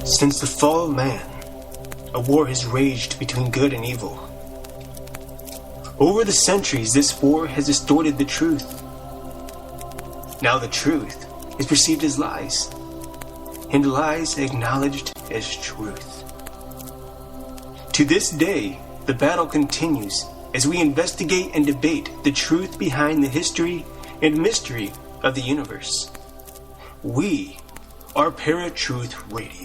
Since the fall of man, a war has raged between good and evil. Over the centuries, this war has distorted the truth. Now the truth is perceived as lies, and lies acknowledged as truth. To this day, the battle continues as we investigate and debate the truth behind the history and mystery of the universe. We are Paratruth Radio.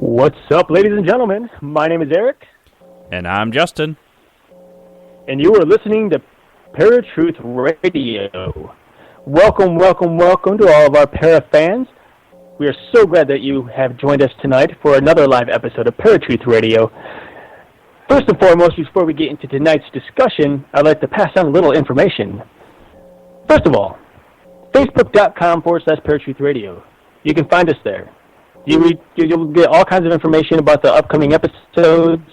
What's up, ladies and gentlemen? My name is Eric. And I'm Justin. And you are listening to Paratruth Radio. Welcome, welcome, welcome to all of our Para fans. We are so glad that you have joined us tonight for another live episode of Paratruth Radio. First and foremost, before we get into tonight's discussion, I'd like to pass on a little information. First of all, Facebook.com/Paratruth Radio. You can find us there. You'll get all kinds of information about the upcoming episodes.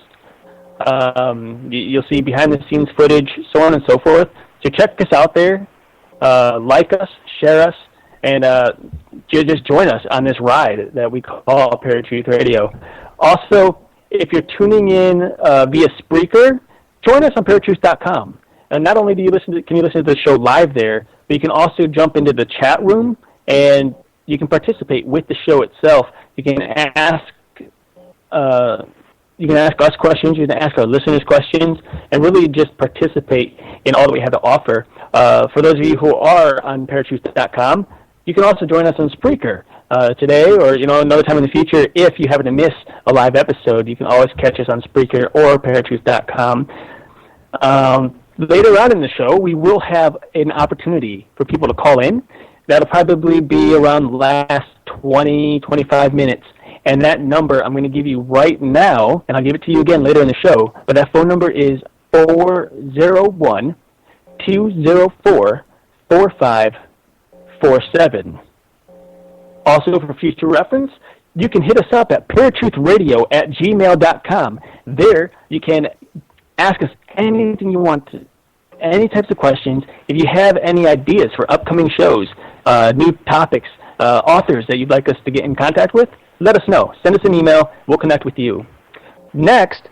You'll see behind-the-scenes footage, so on and so forth. So check us out there, like us, share us, and just join us on this ride that we call Paratruth Radio. Also, if you're tuning in via Spreaker, join us on Paratruth.com. And not only can you listen to the show live there, but you can also jump into the chat room and you can participate with the show itself. You can ask us questions. You can ask our listeners questions, and really just participate in all that we have to offer. For those of you who are on Paratruth.com, you can also join us on Spreaker today, or another time in the future. If you happen to miss a live episode, you can always catch us on Spreaker or Paratruth.com. Later on in the show, we will have an opportunity for people to call in. That'll probably be around the last 20, 25 minutes. And that number I'm going to give you right now, and I'll give it to you again later in the show, but that phone number is 401-204-4547. Also, for future reference, you can hit us up at paratruthradio@gmail.com. There, you can ask us anything you want to, any types of questions. If you have any ideas for upcoming shows, new topics, authors that you'd like us to get in contact with, let us know. Send us an email. We'll connect with you. Next,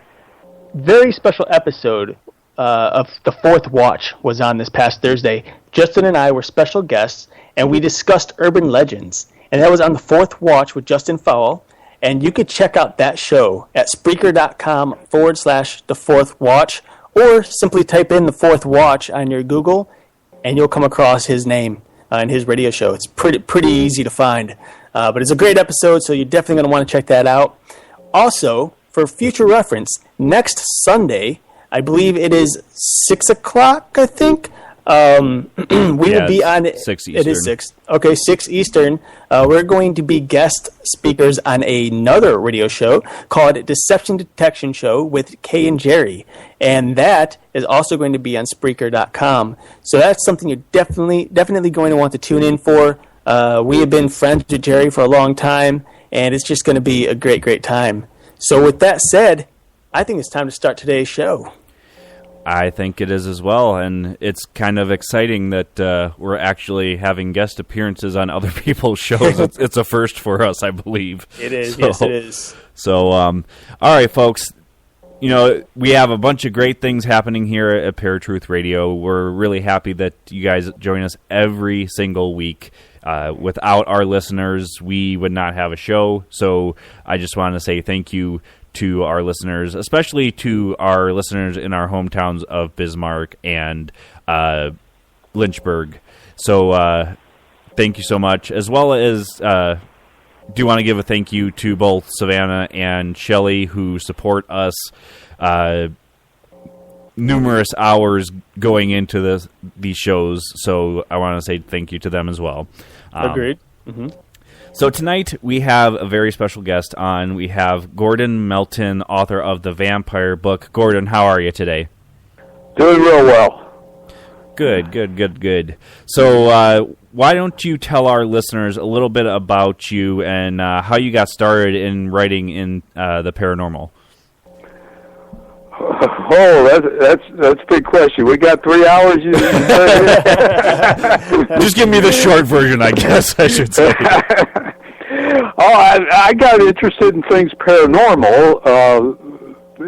very special episode of The Fourth Watch was on this past Thursday. Justin and I were special guests, and we discussed urban legends. And that was on The Fourth Watch with Justin Fowle. And you could check out that show at Spreaker.com/The Fourth Watch, or simply type in The Fourth Watch on your Google, and you'll come across his name and his radio show. It's pretty easy to find. But it's a great episode, so you're definitely going to want to check that out. Also, for future reference, next Sunday, I believe it is 6 o'clock, I think. We will be on... 6 Eastern. It is 6. Okay, 6 Eastern. We're going to be guest speakers on another radio show called Deception Detection Show with Kay and Jerry. And that is also going to be on Spreaker.com. So that's something you're definitely going to want to tune in for. We have been friends with Jerry for a long time, and it's just going to be a great, great time. So with that said, I think it's time to start today's show. I think it is as well, and it's kind of exciting that we're actually having guest appearances on other people's shows. It's a first for us, I believe. It is, yes, it is. So, all right, folks. We have a bunch of great things happening here at Paratruth Radio. We're really happy that you guys join us every single week. Without our listeners, we would not have a show. So I just want to say thank you to our listeners, especially to our listeners in our hometowns of Bismarck and Lynchburg. So thank you so much, as well as do want to give a thank you to both Savannah and Shelley, who support us numerous hours going into these shows. So I want to say thank you to them as well. Agreed. Mm-hmm. So tonight we have a very special guest on. We have Gordon Melton, author of the Vampire book. Gordon, how are you today? Doing real well. Good. So why don't you tell our listeners a little bit about you and how you got started in writing in the paranormal? That's a big question. We got 3 hours. Just give me the short version, I guess I should say. I got interested in things paranormal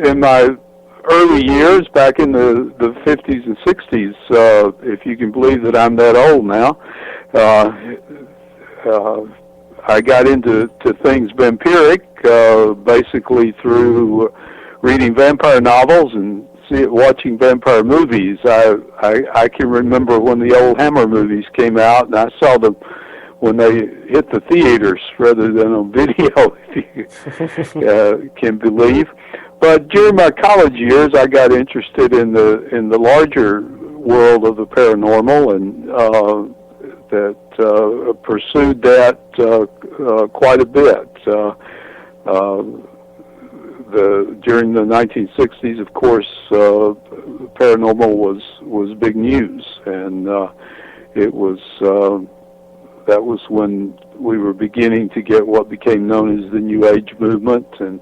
in my early years, back in the 50s and 60s, if you can believe that I'm that old now. I got into things vampiric, basically through reading vampire novels and watching vampire movies. I can remember when the old Hammer movies came out, and I saw them when they hit the theaters rather than on video, if you can believe. But during my college years, I got interested in the larger world of the paranormal, and pursued that quite a bit. During the 1960s, of course, paranormal was big news, and that was when we were beginning to get what became known as the New Age movement and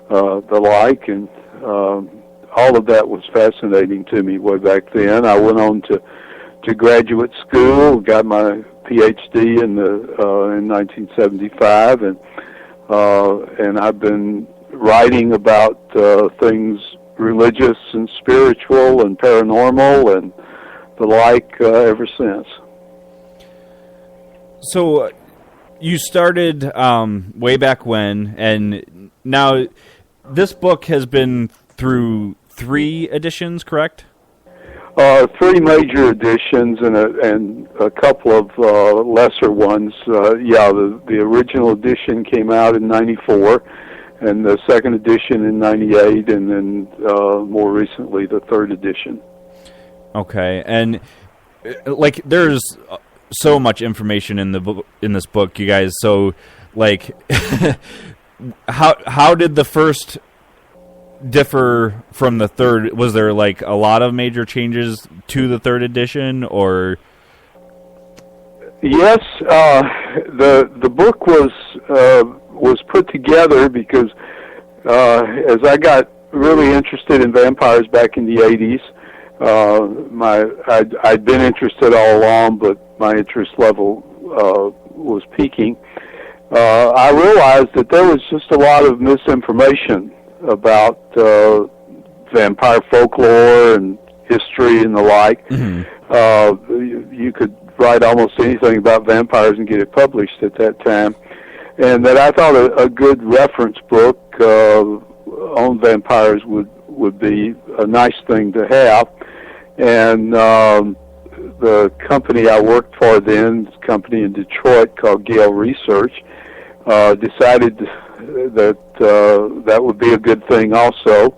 the like, and all of that was fascinating to me way back then. I went on to graduate school, got my PhD in 1975, and I've been writing about things religious and spiritual and paranormal and the like ever since. So you started way back when, and now this book has been through 3 editions, correct? 3 major editions and a couple of lesser ones. The original edition came out in '94, and the second edition in '98, and then more recently the 3rd edition. Okay, and like there's so much information in this book, you guys. So, like, how did the first differ from the 3rd? Was there like a lot of major changes to the 3rd edition, or? Yes, the book was put together because as I got really interested in vampires back in the 80s, I'd been interested all along, but my interest level was peaking. I realized that there was just a lot of misinformation about vampire folklore and history and the like. Mm-hmm. You could write almost anything about vampires and get it published at that time, and that I thought a good reference book on vampires would be a nice thing to have. And the company I worked for then, a company in Detroit called Gale Research, decided that that would be a good thing also.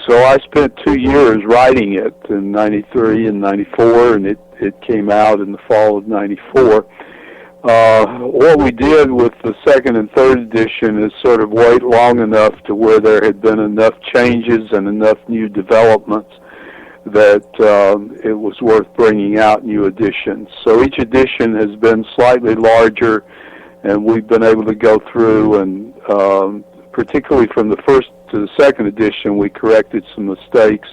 So I spent 2 years writing it in '93 and '94, and it came out in the fall of '94. What we did with the 2nd and 3rd edition is sort of wait long enough to where there had been enough changes and enough new developments that it was worth bringing out new editions. So each edition has been slightly larger, and we've been able to go through and particularly from the 1st to the 2nd edition, we corrected some mistakes,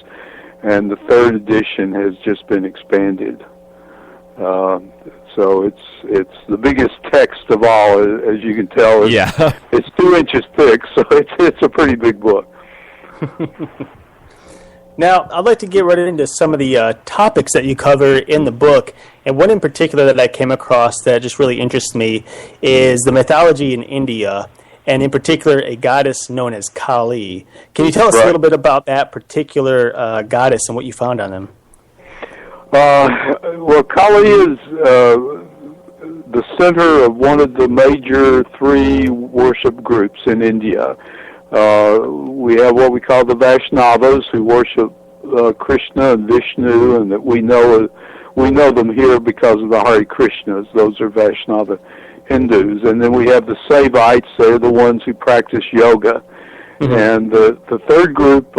and the 3rd edition has just been expanded. So it's the biggest text of all, as you can tell. It's 2 inches thick, so it's a pretty big book. Now, I'd like to get right into some of the topics that you cover in the book, and one in particular that I came across that just really interests me is the mythology in India, and in particular a goddess known as Kali. Can you tell us a little bit about that particular goddess and what you found on them? Well, Kali is the center of one of the major 3 worship groups in India. We have what we call the Vaishnavas, who worship Krishna and Vishnu, and that we know them here because of the Hare Krishnas. Those are Vaishnava Hindus. And then we have the Saivites. They're the ones who practice yoga. Mm-hmm. And the 3rd group,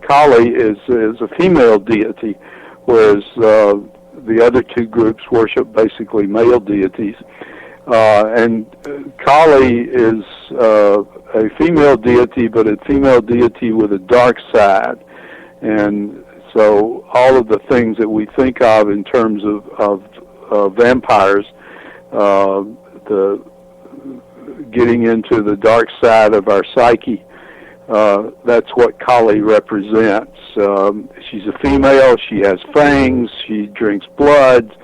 Kali, is a female deity, whereas the other 2 groups worship basically male deities. And Kali is a female deity, but a female deity with a dark side. And so all of the things that we think of in terms of vampires, the getting into the dark side of our psyche, that's what Kali represents. She's a female. She has fangs. She drinks blood.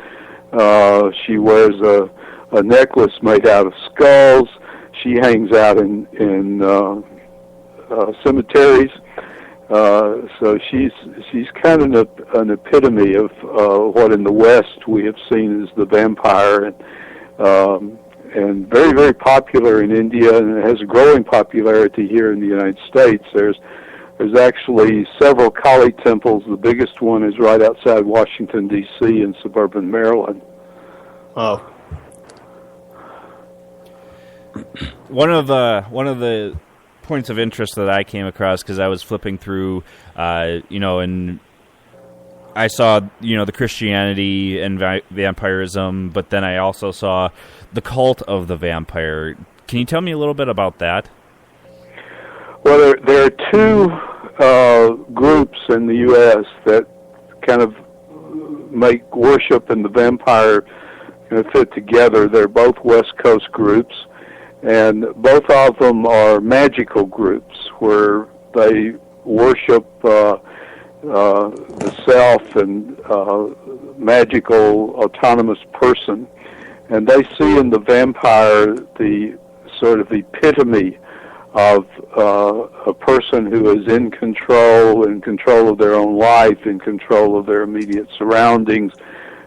She wears a necklace made out of skulls. She hangs out in cemeteries. So she's kind of an epitome of what in the West we have seen as the vampire, and very, very popular in India, and it has a growing popularity here in the United States. There's actually several Kali temples. The biggest one is right outside Washington, D.C. in suburban Maryland. Oh. One of the points of interest that I came across, because I was flipping through, and I saw, the Christianity and vampirism, but then I also saw the cult of the vampire. Can you tell me a little bit about that? Well, there are two groups in the U.S. that kind of make worship and the vampire fit together. They're both West Coast groups, and both of them are magical groups where they worship the self and magical autonomous person, and they see in the vampire the sort of epitome of a person who is in control of their own life, in control of their immediate surroundings,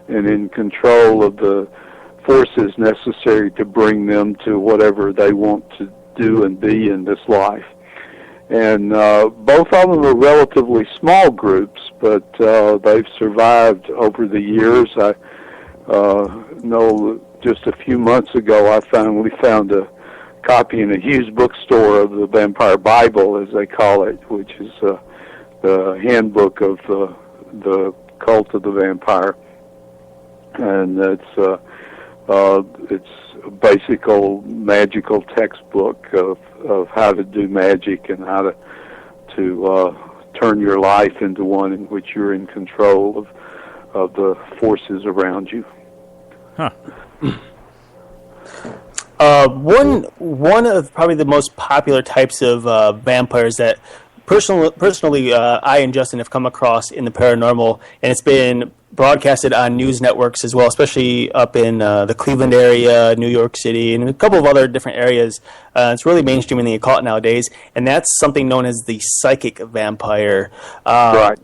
and in control of the forces necessary to bring them to whatever they want to do and be in this life. And both of them are relatively small groups, but they've survived over the years. I know just a few months ago I finally found a copy in a Hughes bookstore of the Vampire Bible, as they call it, which is the handbook of the cult of the vampire. And it's a basic old magical textbook of how to do magic and how to turn your life into one in which you're in control of the forces around you. Huh. One of probably the most popular types of vampires that personally I and Justin have come across in the paranormal, and it's been broadcasted on news networks as well, especially up in the Cleveland area, New York City, and a couple of other different areas. It's really mainstream in the occult nowadays, and that's something known as the psychic vampire. Right.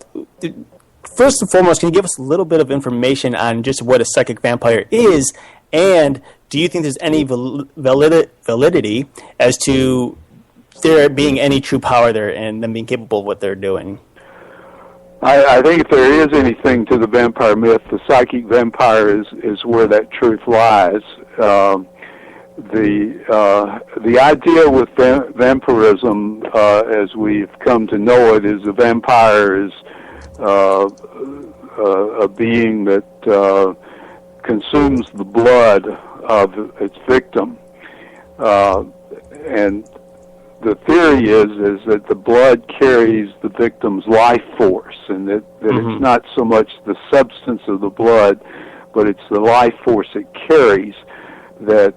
First and foremost, can you give us a little bit of information on just what a psychic vampire is, and do you think there's any validity as to there being any true power there and them being capable of what they're doing? I think if there is anything to the vampire myth, the psychic vampire is where that truth lies. The idea with vampirism, as we've come to know it, is a vampire is a being that consumes the blood of its victim, and the theory is that the blood carries the victim's life force, and that it's not so much the substance of the blood, but it's the life force it carries that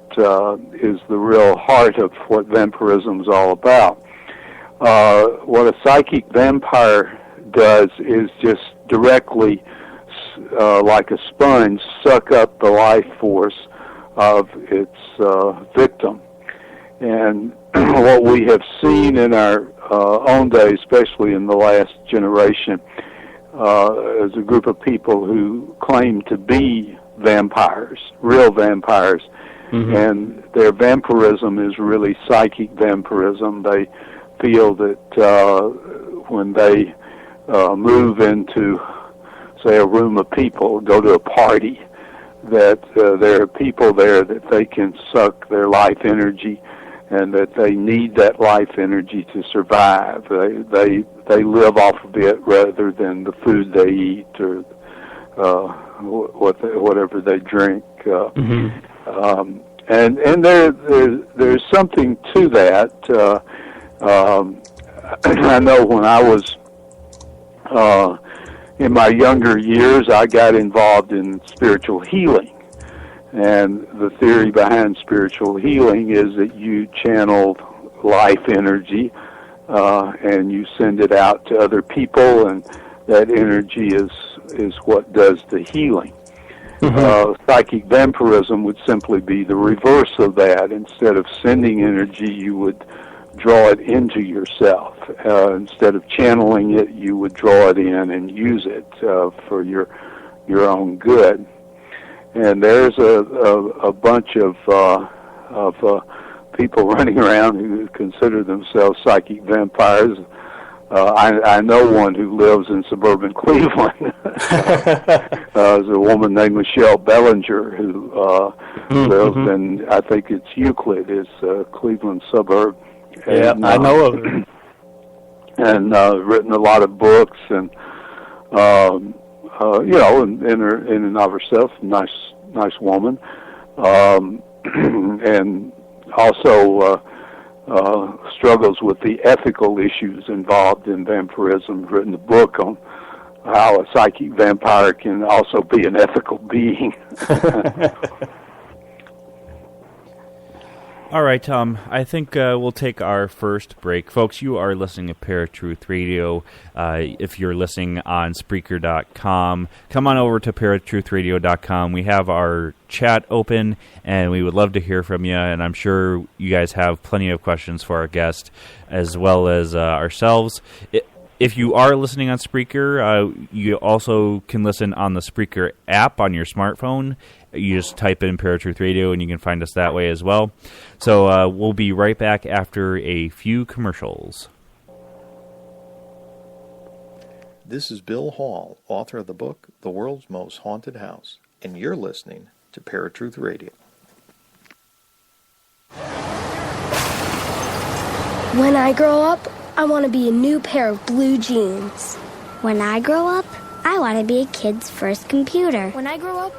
is the real heart of what vampirism is all about. What a psychic vampire does is just directly, like a sponge, suck up the life force of its victim. And what we have seen in our own day, especially in the last generation, is a group of people who claim to be vampires, real vampires, and their vampirism is really psychic vampirism. They feel that when they move into, say, a room of people, go to a party, that there are people there that they can suck their life energy, and that they need that life energy to survive. They live off of it rather than the food they eat or whatever they drink. And there's something to that. I know when I was in my younger years, I got involved in spiritual healing. And the theory behind spiritual healing is that you channel life energy and you send it out to other people, and that energy is what does the healing. Psychic vampirism would simply be the reverse of that. Instead of sending energy, you would draw it into yourself. Instead of channeling it, you would draw it in and use it for your own good. And there's a bunch of people running around who consider themselves psychic vampires. I know one who lives in suburban Cleveland. There's a woman named Michelle Bellinger who lives in, I think it's Euclid, it's a Cleveland suburb. Yeah, I know of her. And written a lot of books, and in and of herself, nice woman, and also struggles with the ethical issues involved in vampirism. Written a book on how a psychic vampire can also be an ethical being. All right, Tom, I think we'll take our first break. Folks, you are listening to Paratruth Radio. If you're listening on Spreaker.com, come on over to paratruthradio.com. We have our chat open, and we would love to hear from you, and I'm sure you guys have plenty of questions for our guest, as well as ourselves. If you are listening on Spreaker, you also can listen on the Spreaker app on your smartphone. You just type in Paratruth Radio, and you can find us that way as well. So we'll be right back after a few commercials. This is Bill Hall, author of the book, The World's Most Haunted House, and you're listening to Paratruth Radio. When I grow up, I want to be a new pair of blue jeans. When I grow up, I want to be a kid's first computer. When I grow up,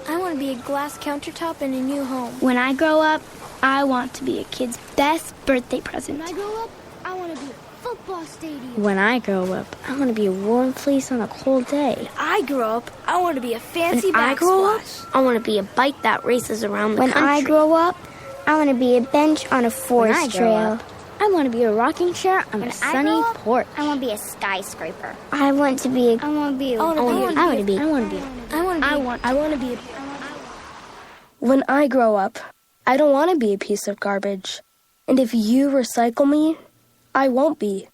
I want to be a glass countertop in a new home. When I grow up, I want to be a kid's best birthday present. When I grow up, I want to be a football stadium. When I grow up, I want to be a warm fleece on a cold day. When I grow up, I want to be a fancy When I grow up, I want to be a bike that races around the when country. I grow up, I want to be a bench on a forest trail. I want to be a rocking chair on a sunny porch. I want to be a skyscraper. I want to be a... I want to be a... When I grow up, I don't want to be a piece of garbage. And if you recycle me, I won't be.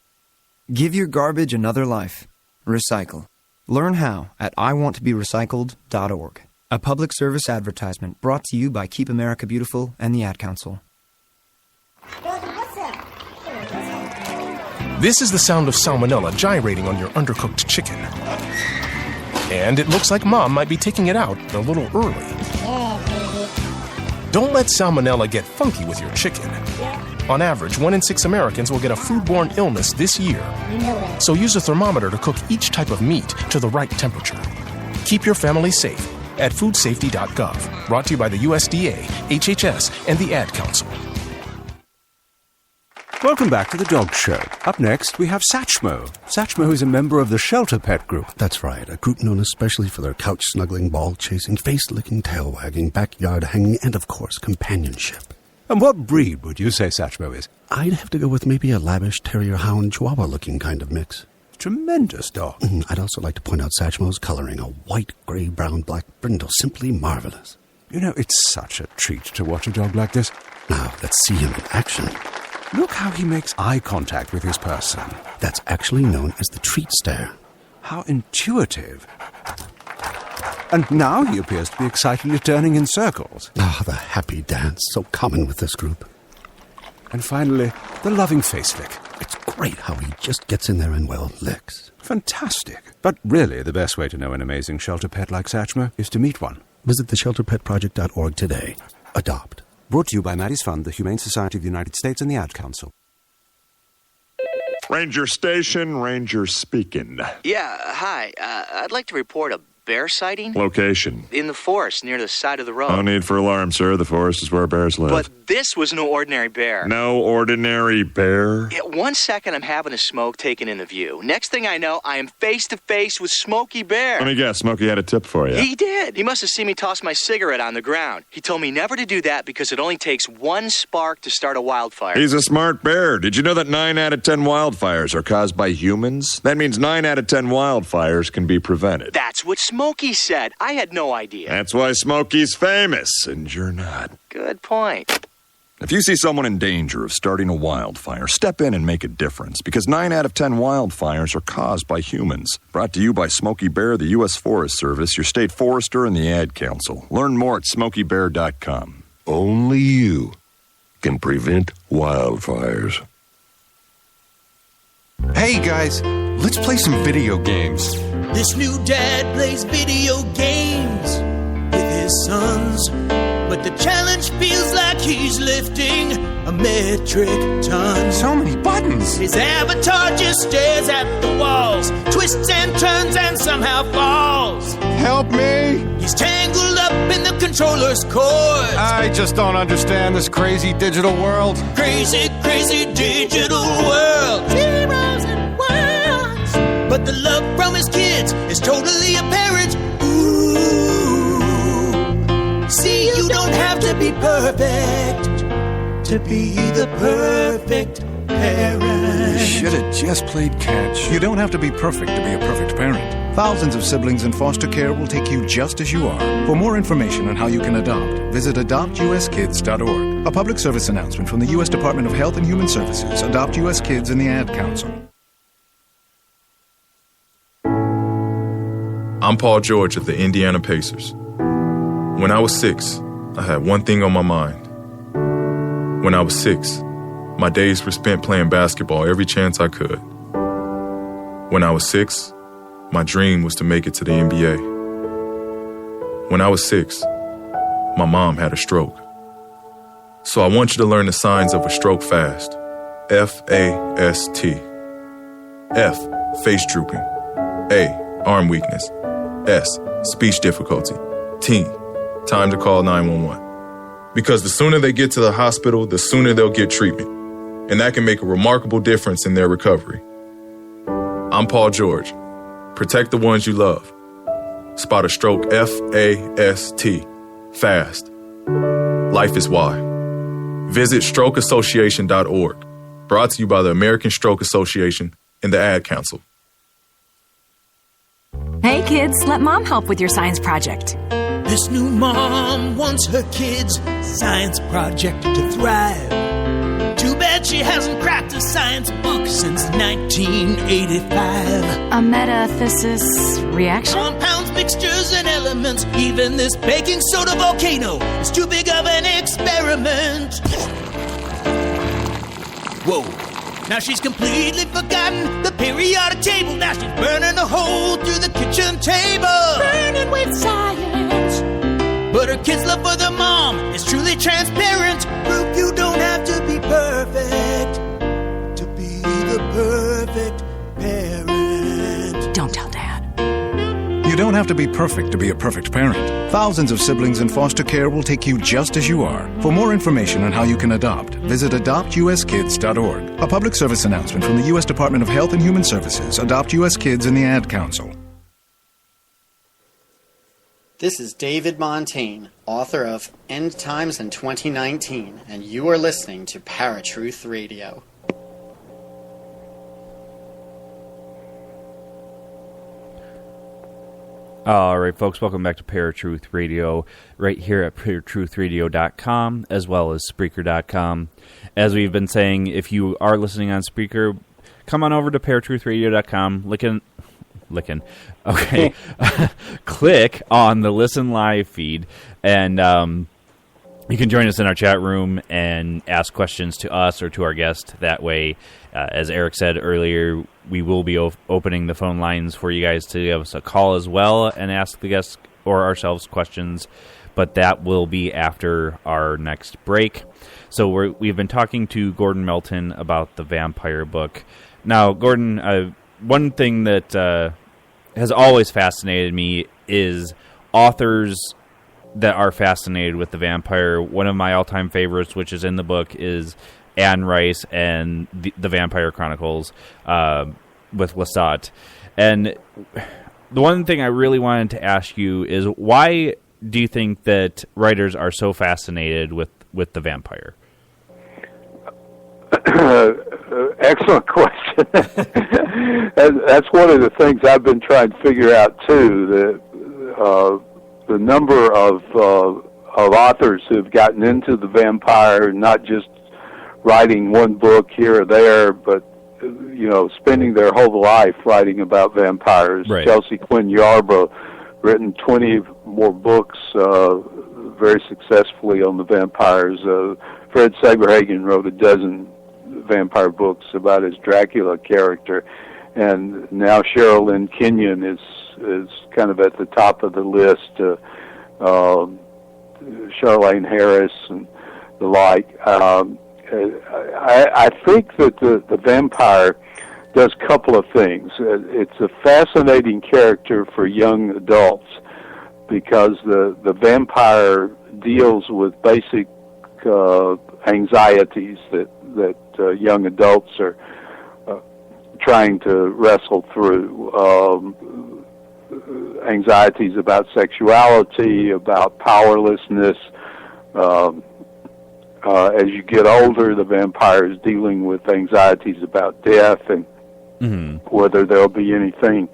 Give your garbage another life. Recycle. Learn how at iwanttoberecycled.org. A public service advertisement brought to you by Keep America Beautiful and the Ad Council. This is the sound of salmonella gyrating on your undercooked chicken. And it looks like Mom might be taking it out a little early. Don't let salmonella get funky with your chicken. On average, 1 in 6 Americans will get a foodborne illness this year. So use a thermometer to cook each type of meat to the right temperature. Keep your family safe at foodsafety.gov. Brought to you by the USDA, HHS, and the Ad Council. Welcome back to the Dog Show. Up next, we have Satchmo. Satchmo is a member of the Shelter Pet Group. That's right, a group known especially for their couch-snuggling, ball-chasing, face-licking, tail-wagging, backyard-hanging, and, of course, companionship. And what breed would you say Satchmo is? I'd have to go with maybe a lavish terrier-hound chihuahua-looking kind of mix. Tremendous dog. I'd also like to point out Satchmo's coloring, a white, gray, brown, black brindle, simply marvelous. You know, it's such a treat to watch a dog like this. Now, let's see him in action. Look how he makes eye contact with his person. That's actually known as the treat stare. How intuitive. And now he appears to be excitedly turning in circles. Ah, the happy dance, so common with this group. And finally, the loving face lick. It's great how he just gets in there and, well, licks. Fantastic. But really, the best way to know an amazing shelter pet like Satchmo is to meet one. Visit theshelterpetproject.org today. Adopt. Brought to you by Maddie's Fund, the Humane Society of the United States, and the Ad Council. Ranger Station, Ranger speaking. Yeah, hi. I'd like to report a bear sighting? Location. In the forest near the side of the road. No need for alarm, sir. The forest is where bears live. But this was no ordinary bear. No ordinary bear? 1 second I'm having a smoke taken in the view. Next thing I know, I am face to face with Smokey Bear. Let me guess, Smokey had a tip for you. He did. He must have seen me toss my cigarette on the ground. He told me never to do that because it only takes 1 spark to start a wildfire. He's a smart bear. Did you know that 9 out of 10 wildfires are caused by humans? That means 9 out of 10 wildfires can be prevented. That's what Smokey said. I had no idea. That's why Smokey's famous, and you're not. Good point. If you see someone in danger of starting a wildfire, step in and make a difference, because 9 out of 10 wildfires are caused by humans. Brought to you by Smokey Bear, the U.S. Forest Service, your state forester, and the Ad Council. Learn more at smokeybear.com. Only you can prevent wildfires. Hey guys, let's play some video games. This new dad plays video games with his sons, but the challenge feels like he's lifting a metric ton. So many buttons. His avatar just stares at the walls, twists and turns and somehow falls. Help me! He's tangled up in the controller's cords. I just don't understand this crazy digital world. Crazy, crazy digital world. Zeros and ones. But the love from his kids is totally apparent. Ooh. See, you don't have to be perfect to be the perfect parent. Should have just played catch. You don't have to be perfect to be a perfect parent. Thousands of siblings in foster care will take you just as you are. For more information on how you can adopt, visit adoptuskids.org. A public service announcement from the U.S. Department of Health and Human Services, Adopt U.S. Kids, and the Ad Council. I'm Paul George of the Indiana Pacers. When I was 6, I had one thing on my mind. When I was 6, my days were spent playing basketball every chance I could. When I was 6, my dream was to make it to the NBA. When I was 6, my mom had a stroke. So I want you to learn the signs of a stroke fast. F-A-S-T. F, face drooping. A, arm weakness. S, speech difficulty. T, time to call 911. Because the sooner they get to the hospital, the sooner they'll get treatment. And that can make a remarkable difference in their recovery. I'm Paul George. Protect the ones you love. Spot a stroke F-A-S-T. Fast. Life is why. Visit strokeassociation.org. Brought to you by the American Stroke Association and the Ad Council. Hey kids, let mom help with your science project. This new mom wants her kids' science project to thrive. Too bad she hasn't cracked a science book since 1985. A metathesis reaction? Compounds, mixtures, and elements. Even this baking soda volcano is too big of an experiment. Whoa. Now she's completely forgotten the periodic table. Now she's burning a hole through the kitchen table. Burning with science. But her kids' love for their mom is truly transparent. Proof you don't have to be perfect to be the perfect parent. Don't tell Dad. You don't have to be perfect to be a perfect parent. Thousands of siblings in foster care will take you just as you are. For more information on how you can adopt, visit adoptuskids.org. A public service announcement from the U.S. Department of Health and Human Services, Adopt U.S. Kids, and the Ad Council. This is David Montaigne, author of End Times in 2019, and you are listening to Paratruth Radio. All right, folks, welcome back to Paratruth Radio, right here at paratruthradio.com, as well as Spreaker.com. As we've been saying, if you are listening on Spreaker, come on over to paratruthradio.com, okay, click on the Listen Live feed, and you can join us in our chat room and ask questions to us or to our guest. That way, as Eric said earlier, we will be opening the phone lines for you guys to give us a call as well and ask the guests or ourselves questions, but that will be after our next break. So we've been talking to Gordon Melton about the vampire book. Now, Gordon, one thing that has always fascinated me is authors that are fascinated with the vampire. One of my all-time favorites, which is in the book, is Anne Rice and the Vampire Chronicles with Lestat. And the one thing I really wanted to ask you is, why do you think that writers are so fascinated with the vampire? Excellent question. That's one of the things I've been trying to figure out too. The number of authors who've gotten into the vampire, not just writing one book here or there, but spending their whole life writing about vampires. Right. Chelsea Quinn Yarbrough written 20 more books very successfully on the vampires. Fred Saberhagen wrote a dozen vampire books about his Dracula character, and now Cheryl Lynn Kenyon is kind of at the top of the list. Charlaine Harris and the like. I think that the vampire does a couple of things. It's a fascinating character for young adults because the vampire deals with basic anxieties that young adults are trying to wrestle through. Anxieties about sexuality, about powerlessness. As you get older, the vampire is dealing with anxieties about death and whether there'll be anything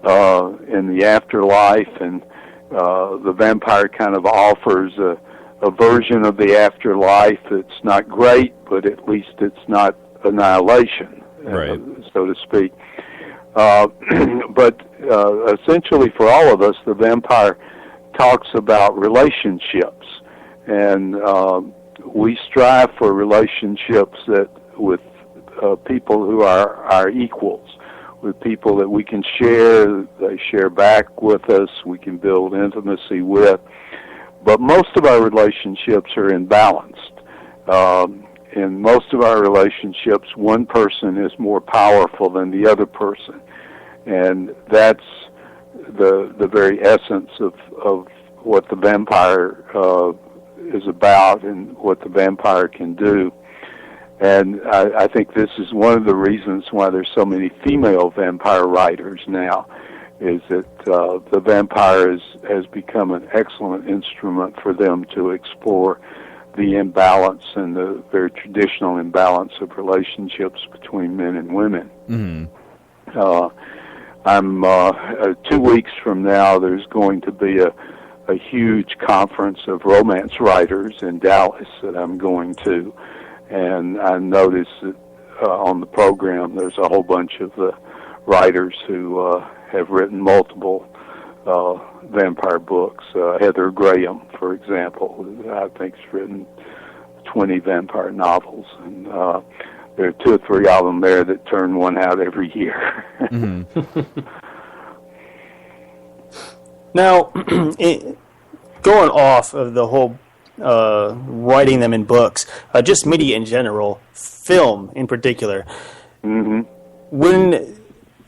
in the afterlife. And the vampire kind of offers a version of the afterlife that's not great, but at least it's not annihilation, right, so to speak. But essentially for all of us, the vampire talks about relationships, and we strive for relationships that with people who are our equals, with people that we can share, they share back with us, we can build intimacy with. But most of our relationships are imbalanced. In most of our relationships, one person is more powerful than the other person. And that's the very essence of what the vampire is about and what the vampire can do. And I think this is one of the reasons why there's so many female vampire writers now, is that the vampire has become an excellent instrument for them to explore the imbalance and the very traditional imbalance of relationships between men and women. I'm 2 weeks from now, there's going to be a huge conference of romance writers in Dallas that I'm going to, and I noticed that on the program there's a whole bunch of the writers who have written multiple vampire books. Heather Graham, for example, I think has written 20 vampire novels, and there are 2 or 3 of them there that turn one out every year. Now, going off of the whole writing them in books, just media in general, film in particular, when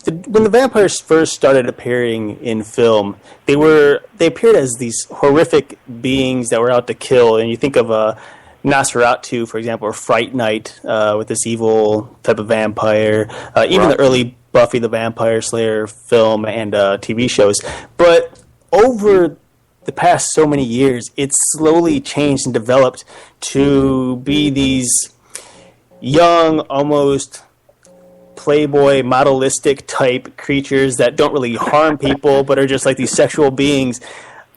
the vampires first started appearing in film, they appeared as these horrific beings that were out to kill. And you think of Nosferatu, for example, or Fright Night with this evil type of vampire. Even the early Buffy the Vampire Slayer film and TV shows. But over the past so many years, it's slowly changed and developed to be these young, almost playboy, modelistic type creatures that don't really harm people, but are just like these sexual beings.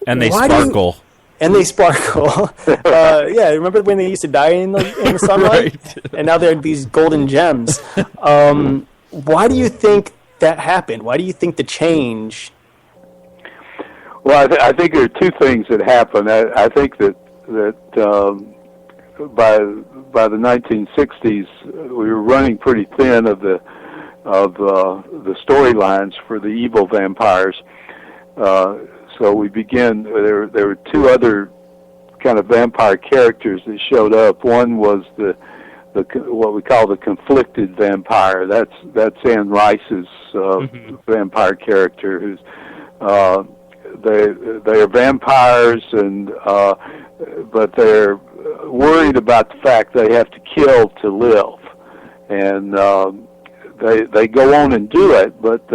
And they sparkle. And they sparkle. Yeah, remember when they used to die in the sunlight? Right. And now they're these golden gems. Why do you think that happened? Why do you think the change? Well, I think there are 2 things that happened. I think that by the 1960s, we were running pretty thin of the storylines for the evil vampires. So we began. There were 2 other kind of vampire characters that showed up. One was the what we call the conflicted vampire. That's Anne Rice's vampire character, who's they are vampires, and but they're worried about the fact they have to kill to live, and they go on and do it, but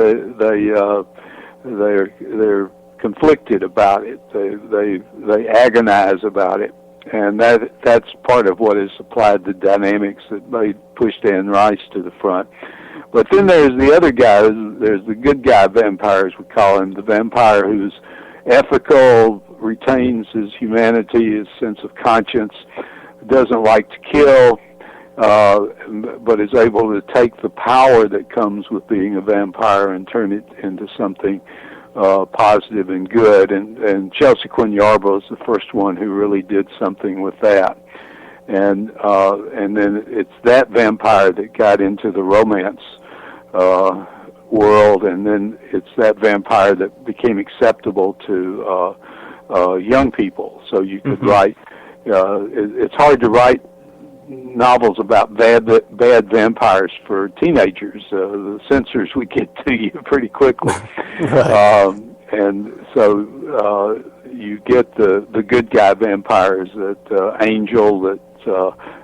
they're conflicted about it. They agonize about it. And that's part of what has supplied the dynamics that pushed Anne Rice to the front. But then there's the other guy. There's the good guy vampire, as we call him, the vampire who's ethical, retains his humanity, his sense of conscience, doesn't like to kill, but is able to take the power that comes with being a vampire and turn it into something positive and good, and Chelsea Quinn Yarbrough is the first one who really did something with that, and then it's that vampire that got into the romance world, and then it's that vampire that became acceptable to young people. So you could write. It's hard to write novels about bad vampires for teenagers. The censors would get to you pretty quickly. Right. And so you get the good guy vampires, that Angel that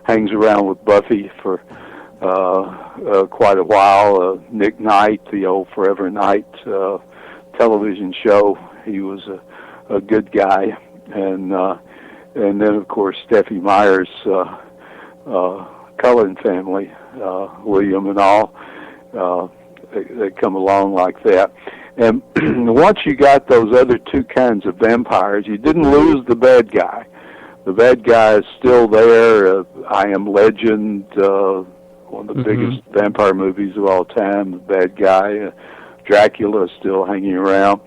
hangs around with Buffy for quite a while, Nick Knight, the old Forever Knight television show. He was a good guy, and then of course Steffi Meyer's Cullen family, William and all, they come along like that. And once you got those other two kinds of vampires, you didn't lose the bad guy. The bad guy is still there. I Am Legend, one of the biggest vampire movies of all time, the bad guy. Dracula is still hanging around.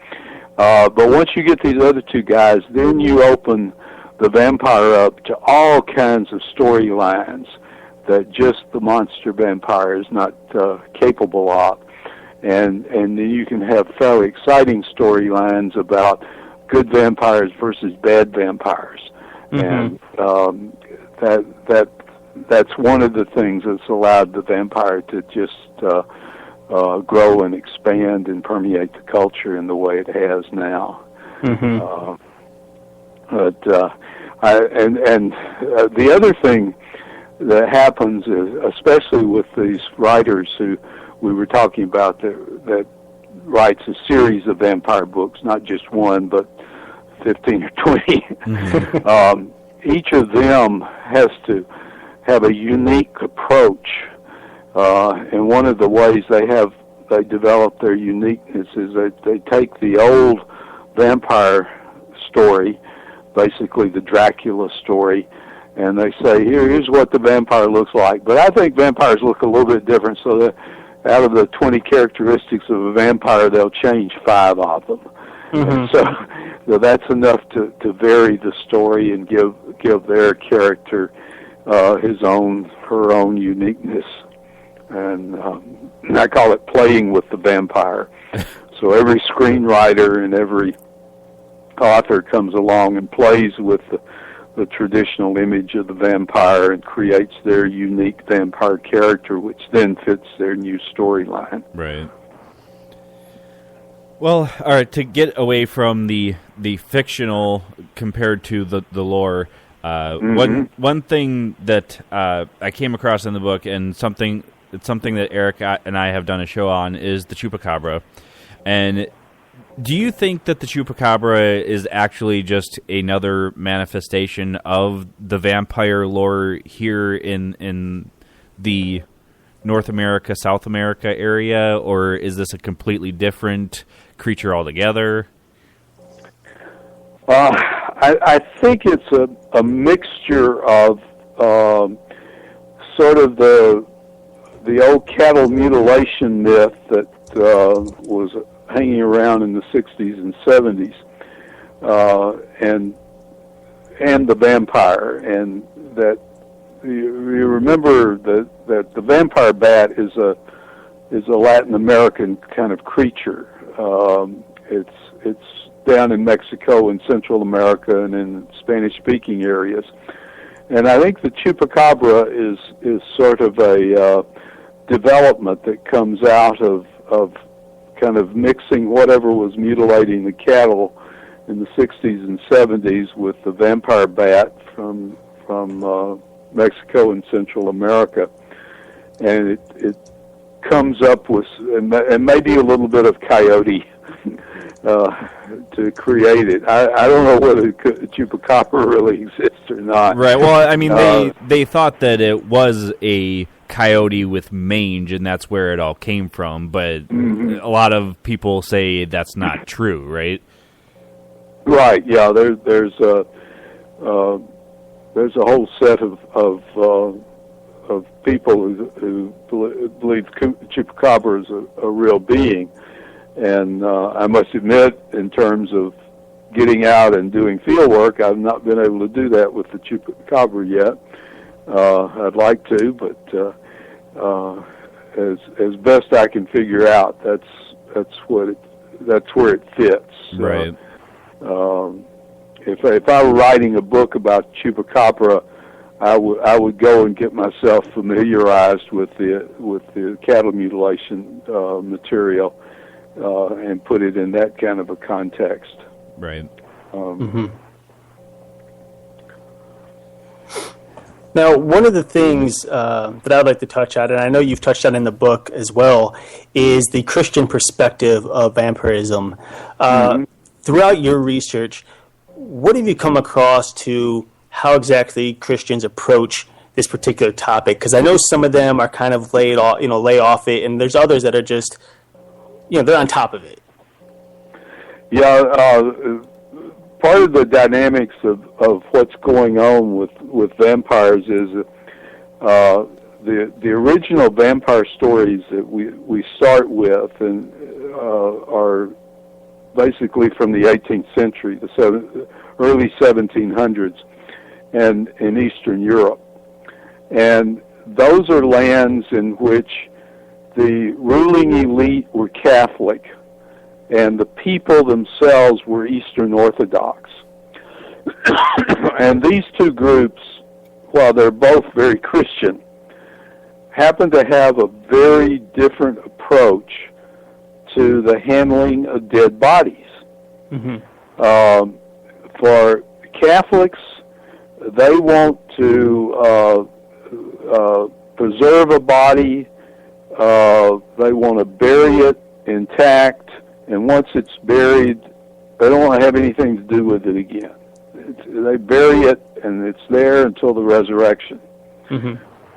But once you get these other two guys, then you open the vampire up to all kinds of storylines that just the monster vampire is not capable of. And then you can have fairly exciting storylines about good vampires versus bad vampires. And that's one of the things that's allowed the vampire to just grow and expand and permeate the culture in the way it has now. But the other thing that happens is, especially with these writers who we were talking about, that writes a series of vampire books, not just one, but 15 or 20. Each of them has to have a unique approach, and one of the ways they develop their uniqueness is that they take the old vampire story, basically the Dracula story, and they say, here's what the vampire looks like. But I think vampires look a little bit different, so that out of the 20 characteristics of a vampire, they'll change 5 of them. And so that's enough to vary the story and give their character her own uniqueness. And I call it playing with the vampire. So every screenwriter and every author comes along and plays with the traditional image of the vampire and creates their unique vampire character, which then fits their new storyline. Right. Well, all right, to get away from the fictional compared to the lore, one thing that I came across in the book, and something that Eric and I have done a show on, is the Chupacabra. And do you think that the Chupacabra is actually just another manifestation of the vampire lore here in the North America, South America area, or is this a completely different creature altogether? I think it's a mixture of sort of the old cattle mutilation myth that was hanging around in the 60s and 70s, and the vampire, and that you remember that the vampire bat is a Latin American kind of creature. It's down in Mexico and Central America and in Spanish-speaking areas, And I think the chupacabra is sort of a development that comes out of kind of mixing whatever was mutilating the cattle in the 60s and 70s with the vampire bat from Mexico and Central America. And it comes up with, and maybe a little bit of coyote to create it. I don't know whether chupacabra really exists or not. Right. Well, I mean, they thought that it was a coyote with mange, and that's where it all came from. But a lot of people say that's not true, right? Right. Yeah. There's a whole set of people who believe chupacabra is a real being. And I must admit, in terms of getting out and doing field work, I've not been able to do that with the chupacabra yet. I'd like to, but as best I can figure out, that's where it fits. Right. If I were writing a book about chupacabra, I would go and get myself familiarized with the cattle mutilation material. And put it in that kind of a context. Right. Now, one of the things that I'd like to touch on, and I know you've touched on in the book as well, is the Christian perspective of vampirism. Throughout your research, what have you come across to how exactly Christians approach this particular topic? Because I know some of them are kind of lay off it, and there's others that are just, they're on top of it. Yeah, part of the dynamics of what's going on with vampires is the original vampire stories that we start with and are basically from the 18th century, the early 1700s, and in Eastern Europe. And those are lands in which the ruling elite were Catholic, and the people themselves were Eastern Orthodox. And these two groups, while they're both very Christian, happen to have a very different approach to the handling of dead bodies. For Catholics, they want to preserve a body. They want to bury it intact, and once it's buried, they don't want to have anything to do with it again. They bury it, and it's there until the resurrection.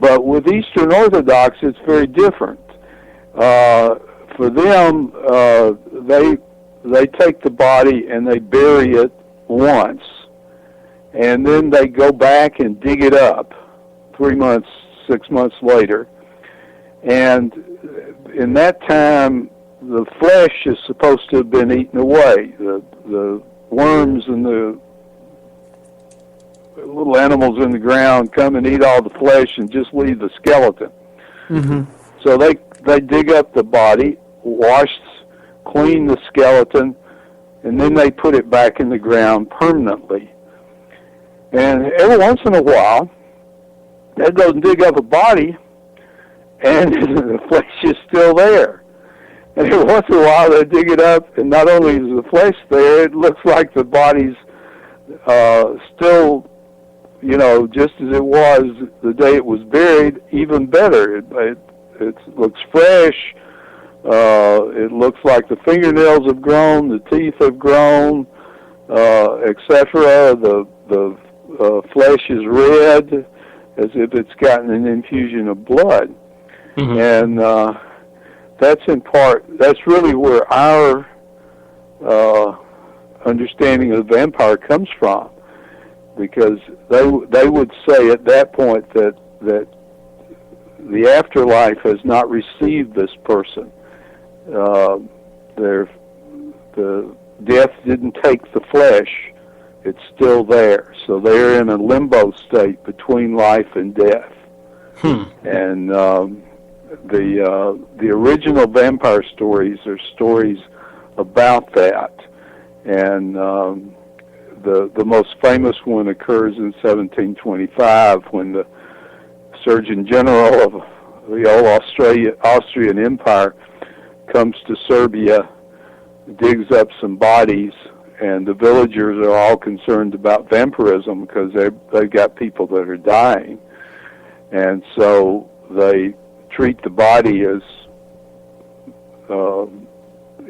But with Eastern Orthodox, it's very different. For them, they take the body and they bury it once, and then they go back and dig it up 3 months, 6 months later. And in that time, the flesh is supposed to have been eaten away. The worms and the little animals in the ground come and eat all the flesh and just leave the skeleton. So they dig up the body, clean the skeleton, and then they put it back in the ground permanently. And every once in a while, they go and dig up a body, and the flesh is still there. And every once in a while they dig it up, and not only is the flesh there, it looks like the body's still, just as it was the day it was buried, even better. It looks fresh. It looks like the fingernails have grown, the teeth have grown, etc. The flesh is red, as if it's gotten an infusion of blood. And that's really where our understanding of the vampire comes from, because they would say at that point that the afterlife has not received this person. The death didn't take the flesh; it's still there. So they're in a limbo state between life and death. And the original vampire stories are stories about that, and The most famous one occurs in 1725 when the Surgeon General of the old Austrian Empire comes to Serbia, digs up some bodies, and the villagers are all concerned about vampirism because they've got people that are dying. And so they treat the body as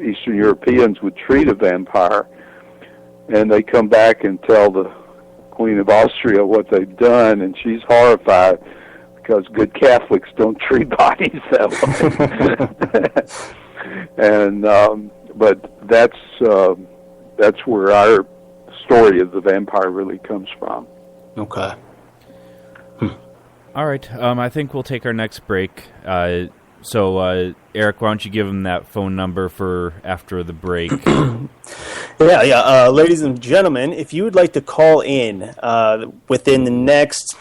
Eastern Europeans would treat a vampire. And they come back and tell the Queen of Austria what they've done, and she's horrified because good Catholics don't treat bodies that way. And but that's where our story of the vampire really comes from. Okay. All right. I think we'll take our next break. So, Eric, why don't you give him that phone number for after the break? Yeah. Ladies and gentlemen, if you would like to call in within the next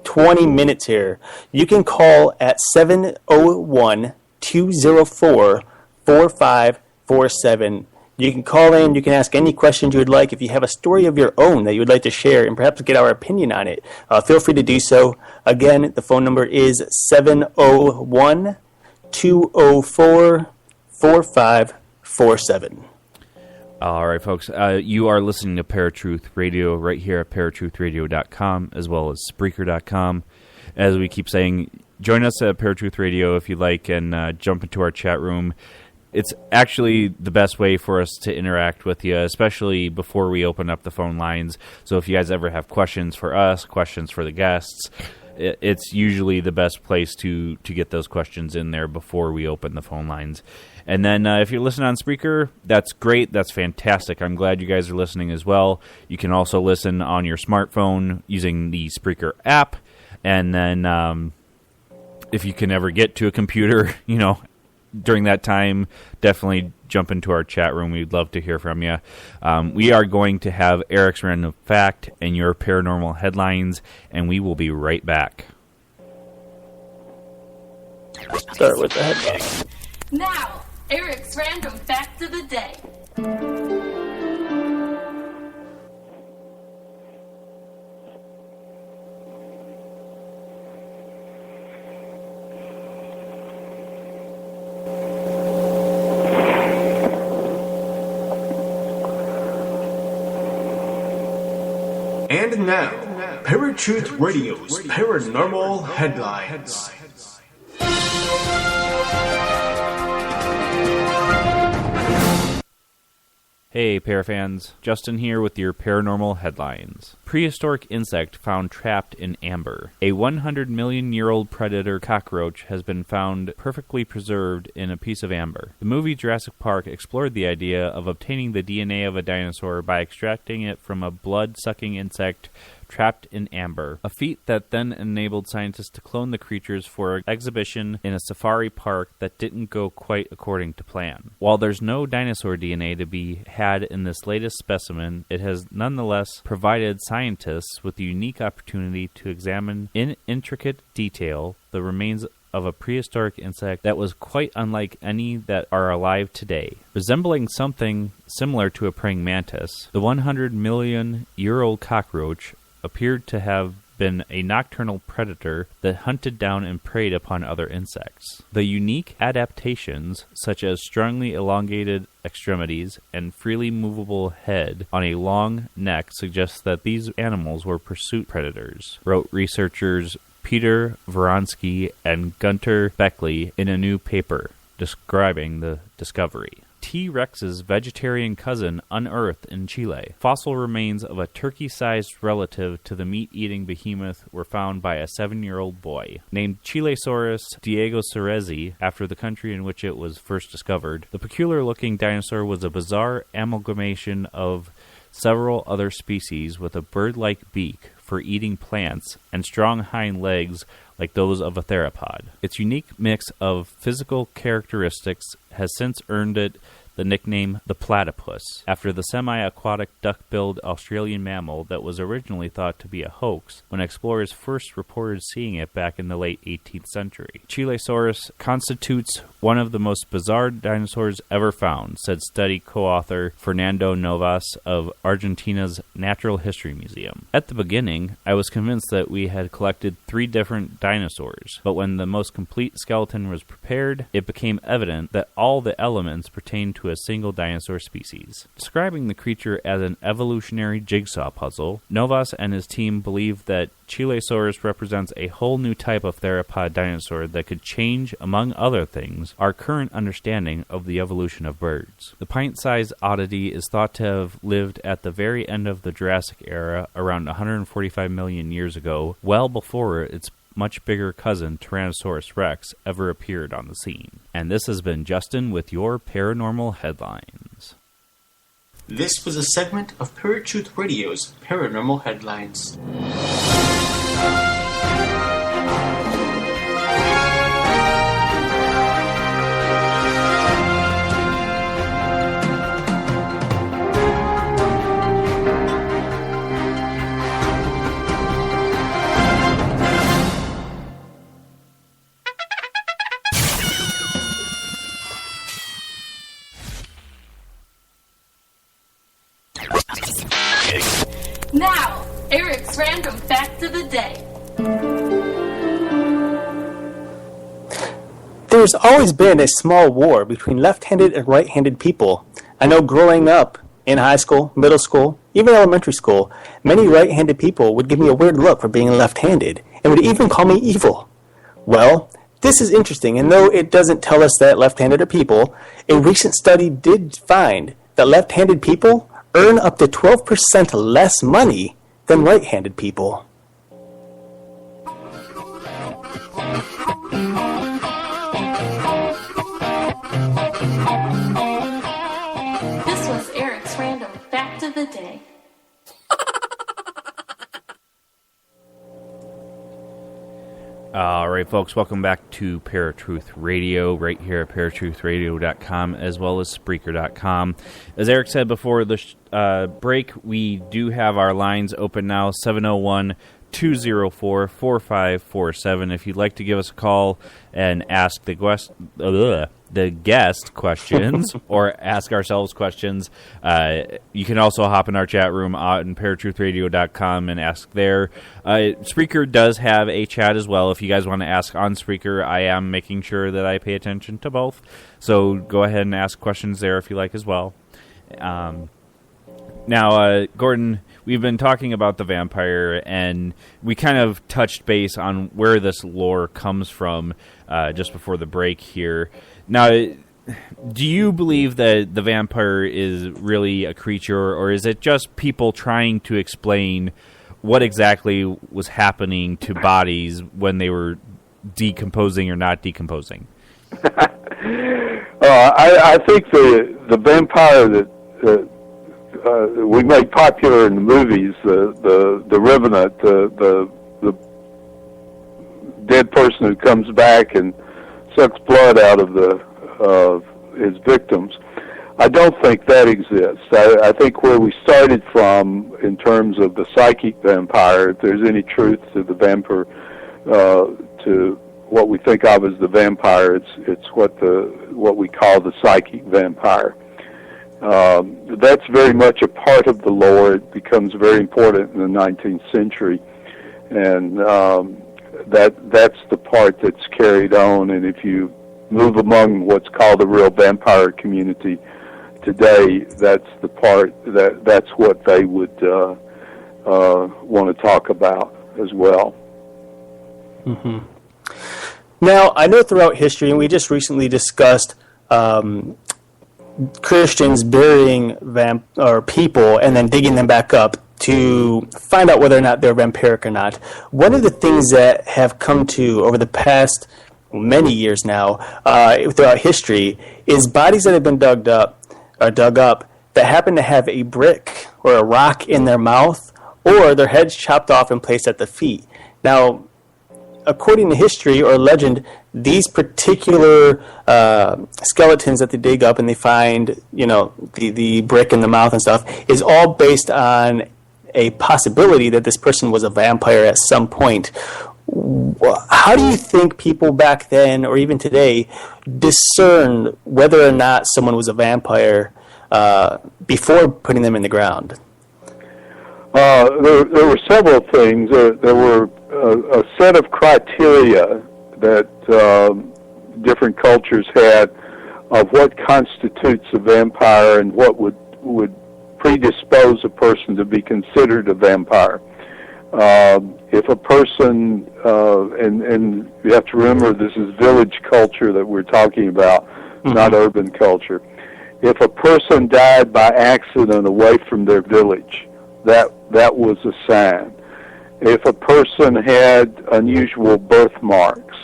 20 minutes here, you can call at 701-204-4547. You can call in, you can ask any questions you would like. If you have a story of your own that you would like to share and perhaps get our opinion on it, feel free to do so. Again, the phone number is 701-204-4547. All right, folks. You are listening to Paratruth Radio right here at paratruthradio.com as well as Spreaker.com. As we keep saying, join us at Paratruth Radio if you like and jump into our chat room. It's actually the best way for us to interact with you, especially before we open up the phone lines. So if you guys ever have questions for us, questions for the guests, it's usually the best place to get those questions in there before we open the phone lines. And then if you're listening on Spreaker, that's great. That's fantastic. I'm glad you guys are listening as well. You can also listen on your smartphone using the Spreaker app. And then if you can ever get to a computer, during that time, definitely jump into our chat room. We'd love to hear from you. We are going to have Eric's Random Fact and your paranormal headlines, and we will be right back. Start with the headlines. Now, Eric's Random Fact of the Day. And now, Paratruth Radio's Paranormal Headlines. Hey, Parafans. Justin here with your paranormal headlines. Prehistoric insect found trapped in amber. A 100-million-year-old predator cockroach has been found perfectly preserved in a piece of amber. The movie Jurassic Park explored the idea of obtaining the DNA of a dinosaur by extracting it from a blood-sucking insect trapped in amber, a feat that then enabled scientists to clone the creatures for an exhibition in a safari park that didn't go quite according to plan. While there's no dinosaur DNA to be had in this latest specimen, it has nonetheless provided scientists with the unique opportunity to examine in intricate detail the remains of a prehistoric insect that was quite unlike any that are alive today. Resembling something similar to a praying mantis, the 100-million-year-old cockroach appeared to have been a nocturnal predator that hunted down and preyed upon other insects. The unique adaptations, such as strongly elongated extremities and freely movable head on a long neck, suggest that these animals were pursuit predators, wrote researchers Peter Vronsky and Gunter Beckley in a new paper describing the discovery. T-Rex's vegetarian cousin unearthed in Chile. Fossil remains of a turkey-sized relative to the meat-eating behemoth were found by a 7-year-old boy. Named Chilesaurus Diego Cerezi, after the country in which it was first discovered, the peculiar-looking dinosaur was a bizarre amalgamation of several other species with a bird-like beak for eating plants and strong hind legs like those of a theropod. Its unique mix of physical characteristics has since earned it the nickname the platypus, after the semi-aquatic duck-billed Australian mammal that was originally thought to be a hoax when explorers first reported seeing it back in the late 18th century. Chilesaurus constitutes one of the most bizarre dinosaurs ever found, said study co-author Fernando Novas of Argentina's Natural History Museum. At the beginning, I was convinced that we had collected 3 different dinosaurs, but when the most complete skeleton was prepared, it became evident that all the elements pertain to a single dinosaur species. Describing the creature as an evolutionary jigsaw puzzle, Novas and his team believe that Chilesaurus represents a whole new type of theropod dinosaur that could change, among other things, our current understanding of the evolution of birds. The pint-sized oddity is thought to have lived at the very end of the Jurassic era, around 145 million years ago, well before its much bigger cousin Tyrannosaurus Rex ever appeared on the scene. And this has been Justin with your Paranormal Headlines. This was a segment of Paratruth Radio's Paranormal Headlines. Now, Eric's random fact of the day. There's always been a small war between left-handed and right-handed people. I know growing up in high school, middle school, even elementary school, many right-handed people would give me a weird look for being left-handed and would even call me evil. Well, this is interesting, and though it doesn't tell us that left-handed are people, a recent study did find that left-handed people earn up to 12% less money than right-handed people. This was Eric's random fact of the day. All right, folks, welcome back to Paratruth Radio, right here at paratruthradio.com, as well as Spreaker.com. As Eric said before the break, we do have our lines open now, 701-204-4547. If you'd like to give us a call and ask the guest questions or ask ourselves questions, you can also hop in our chat room on paratruthradio.com and ask there. Spreaker does have a chat as well. If you guys want to ask on Spreaker, I am making sure that I pay attention to both. So go ahead and ask questions there if you like as well. Now, Gordon, we've been talking about the vampire, and we kind of touched base on where this lore comes from just before the break here. Now, do you believe that the vampire is really a creature, or is it just people trying to explain what exactly was happening to bodies when they were decomposing or not decomposing? I think the vampire that we made popular in the movies, the Revenant, the dead person who comes back and sucks blood out of his victims. I don't think that exists. I think where we started from in terms of the psychic vampire, if there's any truth to the vampire, to what we think of as the vampire, it's what we call the psychic vampire. That's very much a part of the lore. It becomes very important in the 19th century, and that's the part that's carried on. And if you move among what's called the real vampire community today, that's the part that's what they would want to talk about as well. Mm-hmm. Now, I know throughout history, and we just recently discussed Christians burying people and then digging them back up to find out whether or not they're vampiric or not. One of the things that have come to over the past many years now throughout history is bodies that have been dug up that happen to have a brick or a rock in their mouth, or their heads chopped off and placed at the feet. Now, according to history or legend, these particular skeletons that they dig up and they find, the brick in the mouth and stuff, is all based on a possibility that this person was a vampire at some point. How do you think people back then, or even today, discern whether or not someone was a vampire before putting them in the ground? There were several things. There were a set of criteria that different cultures had of what constitutes a vampire and what would predispose a person to be considered a vampire. If a person, and you have to remember this is village culture that we're talking about, not urban culture. If a person died by accident away from their village, that was a sign. If a person had unusual birthmarks,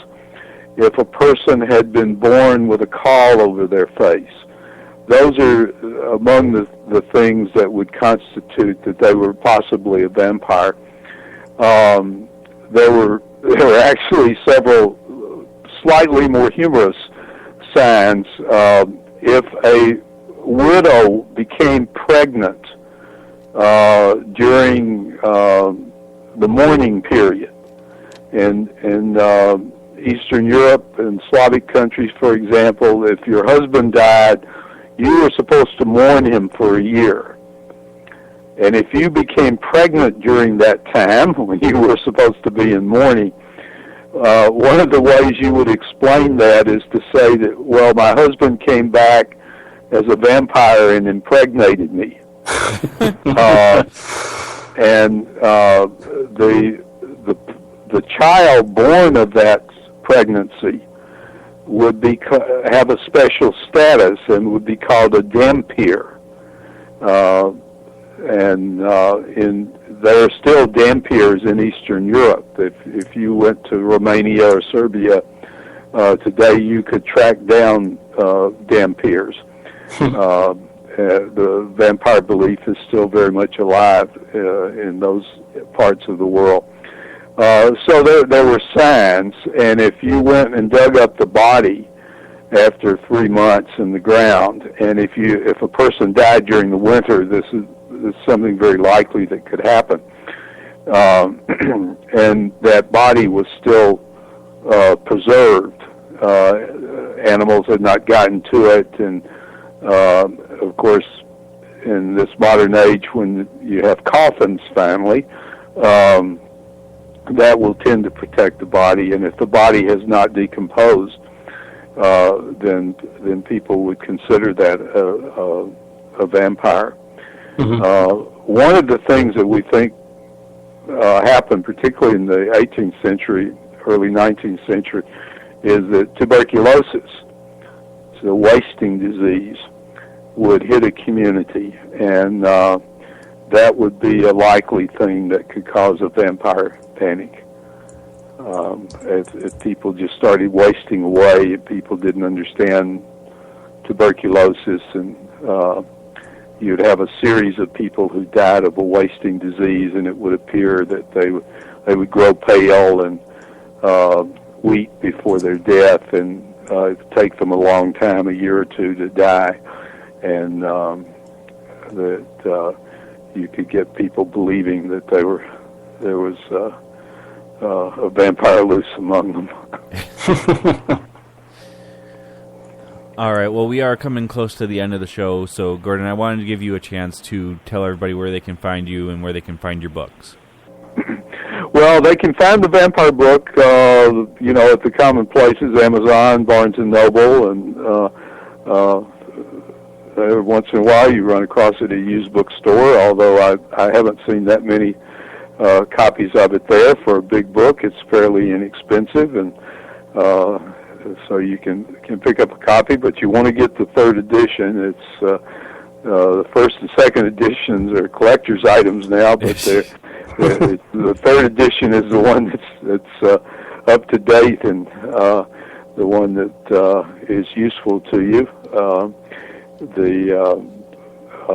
if a person had been born with a caul over their face, those are among the things that would constitute that they were possibly a vampire. There were actually several slightly more humorous signs. If a widow became pregnant during the mourning period, in Eastern Europe and Slavic countries, for example, if your husband died, you were supposed to mourn him for a year. And if you became pregnant during that time, when you were supposed to be in mourning, one of the ways you would explain that is to say that, well, my husband came back as a vampire and impregnated me. And the child born of that pregnancy would have a special status and would be called a dhampir. There are still dhampirs in Eastern Europe. If you went to Romania or Serbia today, you could track down dhampirs. The vampire belief is still very much alive in those parts of the world. So there were signs, and if you went and dug up the body after 3 months in the ground, and if a person died during the winter, this is something very likely that could happen. And that body was still preserved. Animals had not gotten to it, and of course, in this modern age, when you have coffins, finally, that will tend to protect the body. And if the body has not decomposed, then people would consider that a vampire. One of the things that we think happened, particularly in the 18th century, early 19th century, is that tuberculosis, it's a wasting disease, would hit a community, and that would be a likely thing that could cause a vampire panic. If people just started wasting away, if people didn't understand tuberculosis, and you'd have a series of people who died of a wasting disease, and it would appear that they would grow pale and weak before their death, and it would take them a long time, a year or two, to die, and that you could get people believing that there was a vampire loose among them. All right, well, we are coming close to the end of the show, so Gordon, I wanted to give you a chance to tell everybody where they can find you and where they can find your books. Well, they can find the vampire book, at the common places, Amazon, Barnes & Noble, and every once in a while you run across it at a used bookstore, although I haven't seen that many copies of it there. For a big book, it's fairly inexpensive, and so you can pick up a copy, but you want to get the third edition. It's the first and second editions are collector's items now, but the third edition is the one that's up to date and the one that is useful to you.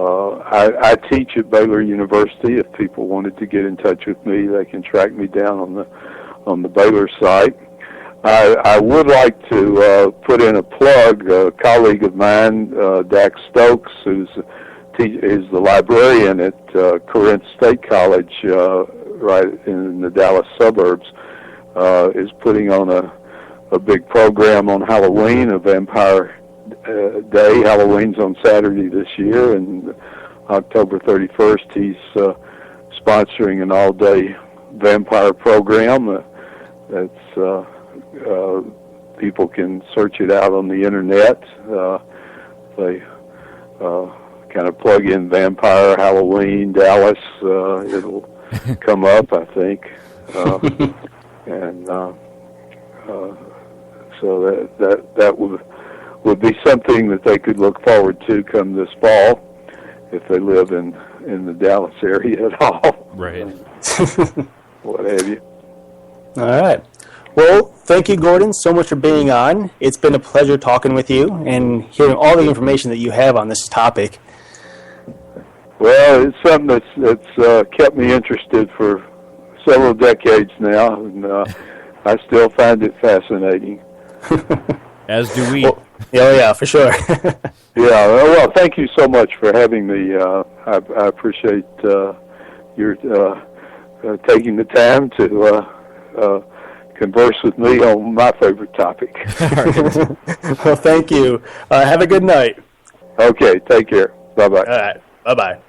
I teach at Baylor University. If people wanted to get in touch with me, they can track me down on the Baylor site. I would like to put in a plug. A colleague of mine, Dax Stokes, is the librarian at Corinth State College, right in the Dallas suburbs, is putting on a big program on Halloween, a Vampire Day. Halloween's on Saturday this year, and October 31st he's sponsoring an all-day vampire program. That's people can search it out on the internet. They kind of plug in Vampire Halloween Dallas. It'll come up, I think. So that would be something that they could look forward to come this fall if they live in the Dallas area at all. Right. What have you. All right. Well, thank you, Gordon, so much for being on. It's been a pleasure talking with you and hearing all the information that you have on this topic. Well, it's something that's kept me interested for several decades now, and I still find it fascinating. As do we. Well, yeah, for sure. Yeah, well, thank you so much for having me. I appreciate your taking the time to converse with me on my favorite topic. Well, thank you. Have a good night. Okay, take care. Bye-bye. All right, bye-bye.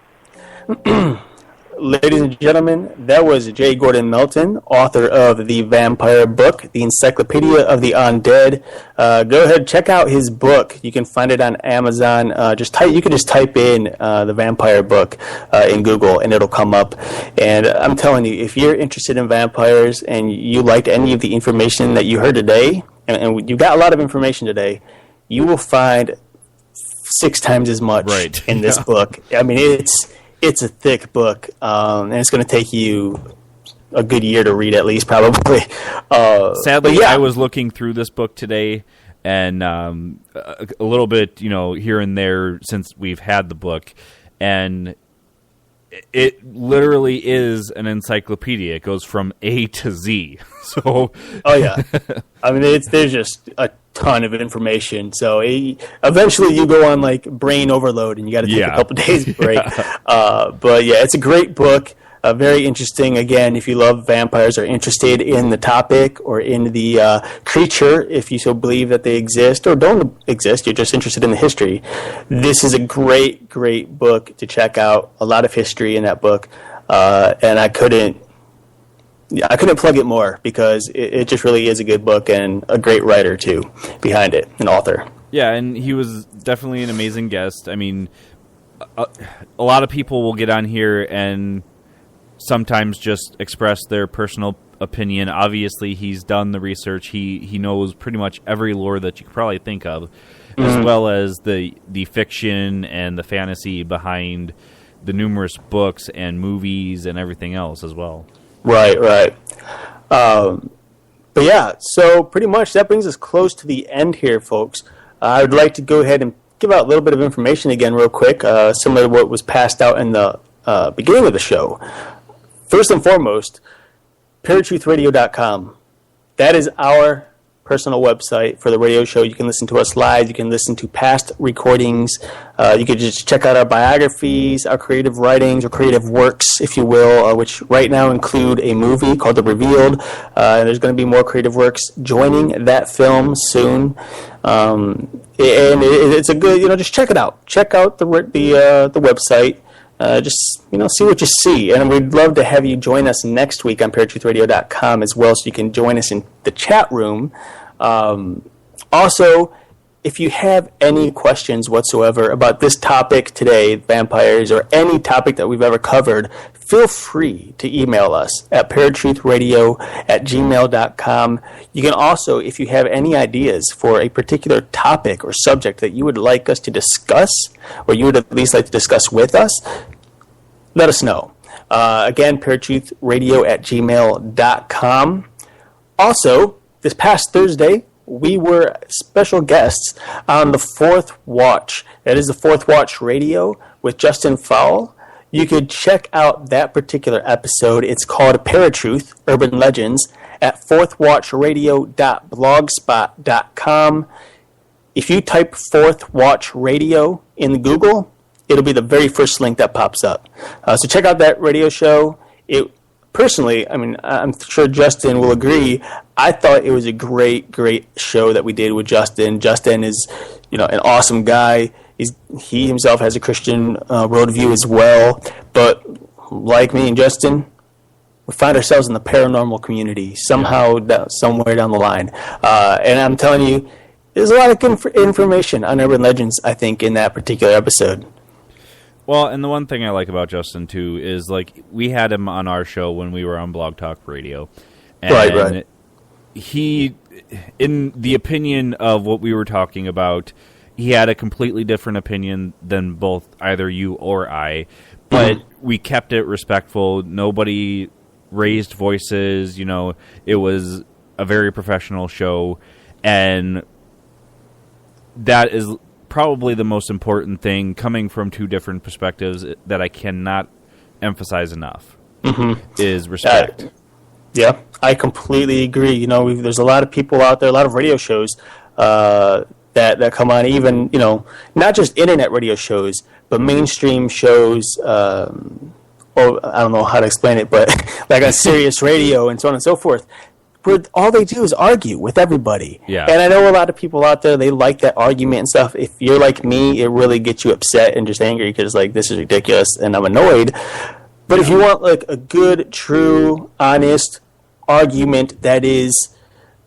Ladies and gentlemen, that was J. Gordon Melton, author of The Vampire Book, the Encyclopedia of the Undead. Go ahead, check out his book. You can find it on Amazon. You can just type in The Vampire Book in Google, and it'll come up. And I'm telling you, if you're interested in vampires and you liked any of the information that you heard today, and you got a lot of information today, you will find 6 times as much in this book. I mean, it's a thick book, and it's going to take you a good year to read, at least, probably. Sadly, I was looking through this book today, and a little bit, here and there since we've had the book, and it literally is an encyclopedia. It goes from A to Z. So, oh yeah, I mean, there's just a ton of information. So eventually you go on like brain overload, and you got to take a couple days break. But yeah, it's a great book. Very interesting. Again, if you love vampires, or interested in the topic or in the creature, if you so believe that they exist or don't exist, you're just interested in the history, this is a great, great book to check out. A lot of history in that book, and I couldn't plug it more, because it just really is a good book, and a great writer too behind it, an author. Yeah, and he was definitely an amazing guest. I mean, a lot of people will get on here and sometimes just express their personal opinion. Obviously, he's done the research. He knows pretty much every lore that you could probably think of, as well as the fiction and the fantasy behind the numerous books and movies and everything else as well. Right. But yeah, so pretty much that brings us close to the end here, folks. I would like to go ahead and give out a little bit of information again real quick, similar to what was passed out in the beginning of the show. First and foremost, paratruthradio.com. That is our personal website for the radio show. You can listen to us live. You can listen to past recordings. You can just check out our biographies, our creative writings, or creative works, if you will, which right now include a movie called The Revealed. There's going to be more creative works joining that film soon. And it's a good, just check it out. Check out the website. Just see what you see, and we'd love to have you join us next week on paratruthradio.com as well, so you can join us in the chat room. Also, if you have any questions whatsoever about this topic today, vampires, or any topic that we've ever covered, feel free to email us at paratruthradio@gmail.com. You can also, if you have any ideas for a particular topic or subject that you would like us to discuss, or you would at least like to discuss with us, let us know. Again, paratruthradio@gmail.com. Also, this past Thursday, we were special guests on the Fourth Watch. That is the Fourth Watch Radio with Justin Fowle. you could check out that particular episode. It's called Paratruth, Urban Legends, at fourthwatchradio.blogspot.com. If you type Fourth Watch Radio in Google, it'll be the very first link that pops up. So check out that radio show. Personally, I mean, I'm sure Justin will agree, I thought it was a great, great show that we did with Justin. Justin is, an awesome guy. He himself has a Christian worldview as well. But like me and Justin, we find ourselves in the paranormal community somehow, somewhere down the line. And I'm telling you, there's a lot of good information on Urban Legends, I think, in that particular episode. Well, and the one thing I like about Justin, too, is, we had him on our show when we were on Blog Talk Radio. And right. He, in the opinion of what we were talking about, he had a completely different opinion than both either you or I. But we kept it respectful. Nobody raised voices. It was a very professional show. And that is probably the most important thing, coming from two different perspectives, that I cannot emphasize enough, is respect. Yeah, I completely agree. There's a lot of people out there, a lot of radio shows that come on, even, not just internet radio shows, but mainstream shows, I don't know how to explain it, but like on Sirius Radio and so on and so forth, where all they do is argue with everybody. Yeah. And I know a lot of people out there, they like that argument and stuff. If you're like me, it really gets you upset and just angry because, this is ridiculous and I'm annoyed. But if you want, a good, true, honest argument that is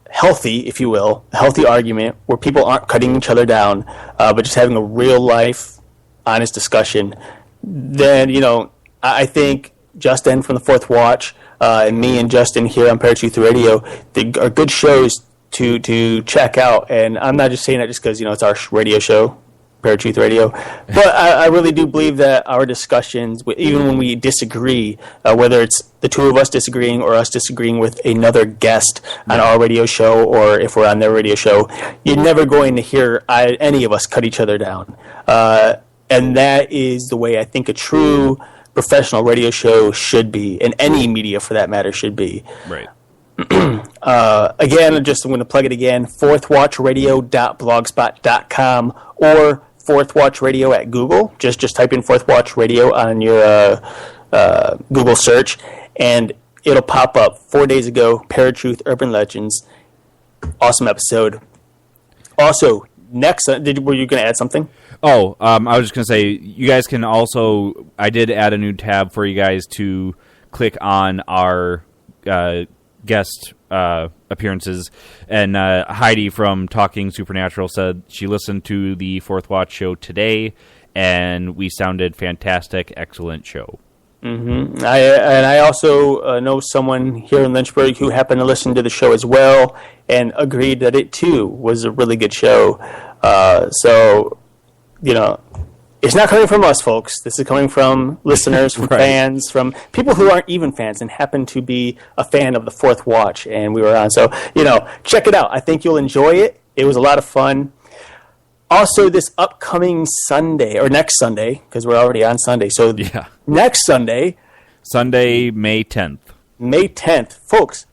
healthy, if you will, a healthy argument where people aren't cutting each other down, but just having a real-life, honest discussion, then, I think Justin from the Fourth Watch, and me and Justin here on Paratruth Radio, they are good shows to check out. And I'm not just saying that just because, it's our radio show, Paratruth Radio. But I really do believe that our discussions, even when we disagree, whether it's the two of us disagreeing or us disagreeing with another guest on our radio show, or if we're on their radio show, you're never going to hear any of us cut each other down. And that is the way I think a true professional radio show should be, and any media for that matter should be. Right. Again, I'm going to plug it again, fourthwatchradio.blogspot.com or Fourth Watch Radio at Google. Just type in Fourth Watch Radio on your Google search, and it'll pop up. 4 days ago, Paratruth Urban Legends. Awesome episode. Also, next, were you going to add something? Oh, I was just going to say, you guys can also, I did add a new tab for you guys to click on our guest appearances. And Heidi from Talking Supernatural said she listened to the Fourth Watch show today, and we sounded fantastic. Excellent show. Mm-hmm. I also know someone here in Lynchburg who happened to listen to the show as well and agreed that it, too, was a really good show. So, it's not coming from us, folks. This is coming from listeners, from fans, from people who aren't even fans and happen to be a fan of the Fourth Watch, and we were on. So, check it out. I think you'll enjoy it. It was a lot of fun. Also, this upcoming Sunday, or next Sunday, because we're already on Sunday. So, next Sunday. Sunday, May 10th. May 10th. Folks,